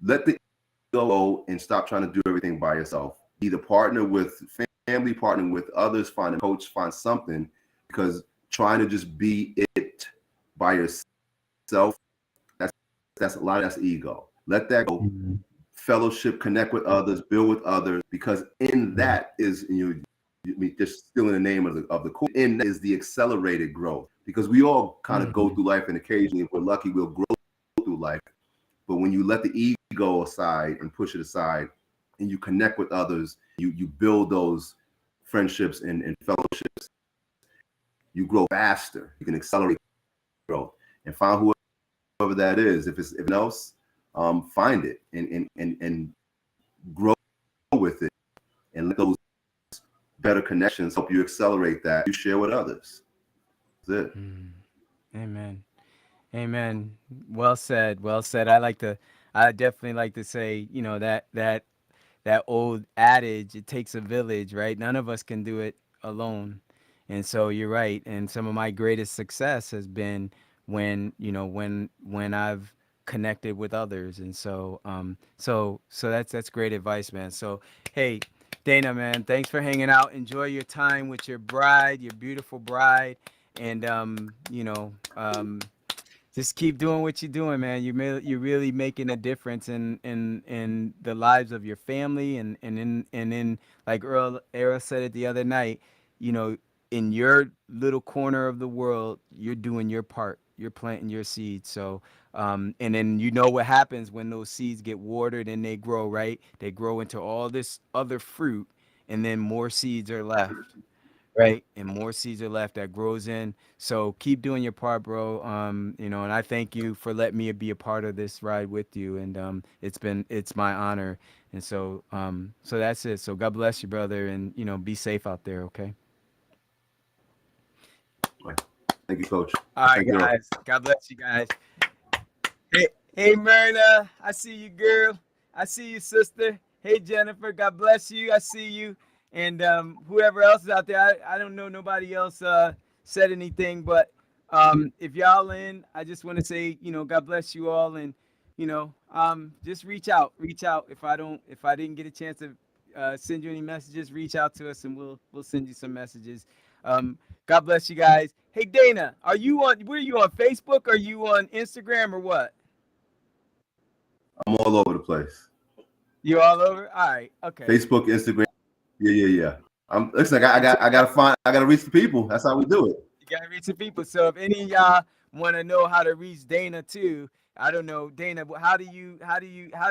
[SPEAKER 2] let the ego go and stop trying to do everything by yourself. Either partner with family, partner with others, find a coach, find something, because trying to just be it by yourself, that's a lot, that's ego. Let that go.
[SPEAKER 1] Mhm.
[SPEAKER 2] Fellowship, connect with others, build with others, because in that is just still in the name of the course, in that is the accelerated growth, because we all kind of go
[SPEAKER 1] Mhm.
[SPEAKER 2] through life, and occasionally, if we're lucky, we'll grow through life. But when you let the ego aside and push it aside, and you connect with others, you build those friendships and fellowships, you grow faster. You can accelerate growth and find whoever that is. If it's else, find it and grow with it, and let those better connections help you accelerate that. You share with others. That's it.
[SPEAKER 1] Mhm. Amen. Amen. Well said. Well said. I definitely like to say, that old adage, it takes a village, right? None of us can do it alone. And so you're right. And some of my greatest success has been when I've connected with others. And so that's great advice, man. So hey, Dana, man, thanks for hanging out. Enjoy your time with your bride, your beautiful bride. And just keep doing what you're doing, man. You're really making a difference in the lives of your family, and in like Earl said it the other night, you know, in your little corner of the world, you're doing your part. You're planting your seeds. So and then what happens when those seeds get watered and they grow, right? They grow into all this other fruit, and then more seeds are left, right? And more seeds are left that grows in. So keep doing your part, bro. And I thank you for letting me be a part of this ride with you. And it's my honor. And so that's it. So God bless you, brother, and be safe out there, okay?
[SPEAKER 2] Thank you, Coach.
[SPEAKER 1] All right,
[SPEAKER 2] Thank you, Earl.
[SPEAKER 1] guys. God bless you guys. Hey, Myrna, I see you, girl. I see you, sister. Hey, Jennifer, God bless you. I see you. And whoever else is out there, I don't know nobody else said anything, but if y'all in, I just want to say, God bless you all, and just reach out. If I didn't get a chance to send you any messages, reach out to us, and we'll send you some messages. Um, God bless you guys. Hey, Dana, where are you on Facebook? Are you on Instagram or what?
[SPEAKER 2] I'm all over the place.
[SPEAKER 1] You all over? All right. Okay.
[SPEAKER 2] Facebook, Instagram. Yeah. Listen.
[SPEAKER 1] And so
[SPEAKER 2] I gotta reach the people. That's how we do it.
[SPEAKER 1] you gotta reach the people. So if any of y'all want to know how to reach Dana too, I don't know, Dana. How do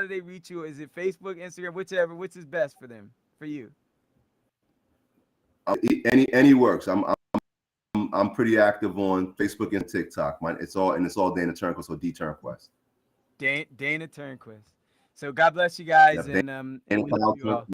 [SPEAKER 1] they reach you? Is it Facebook, Instagram, whichever? Which is best for them? For you?
[SPEAKER 2] Any works. I'm pretty active on Facebook and TikTok. It's all Dana Turnquist or D Turnquist.
[SPEAKER 1] Dana Turnquist. So God bless you guys,
[SPEAKER 2] Yep,
[SPEAKER 1] and
[SPEAKER 2] Dana
[SPEAKER 1] we love you all.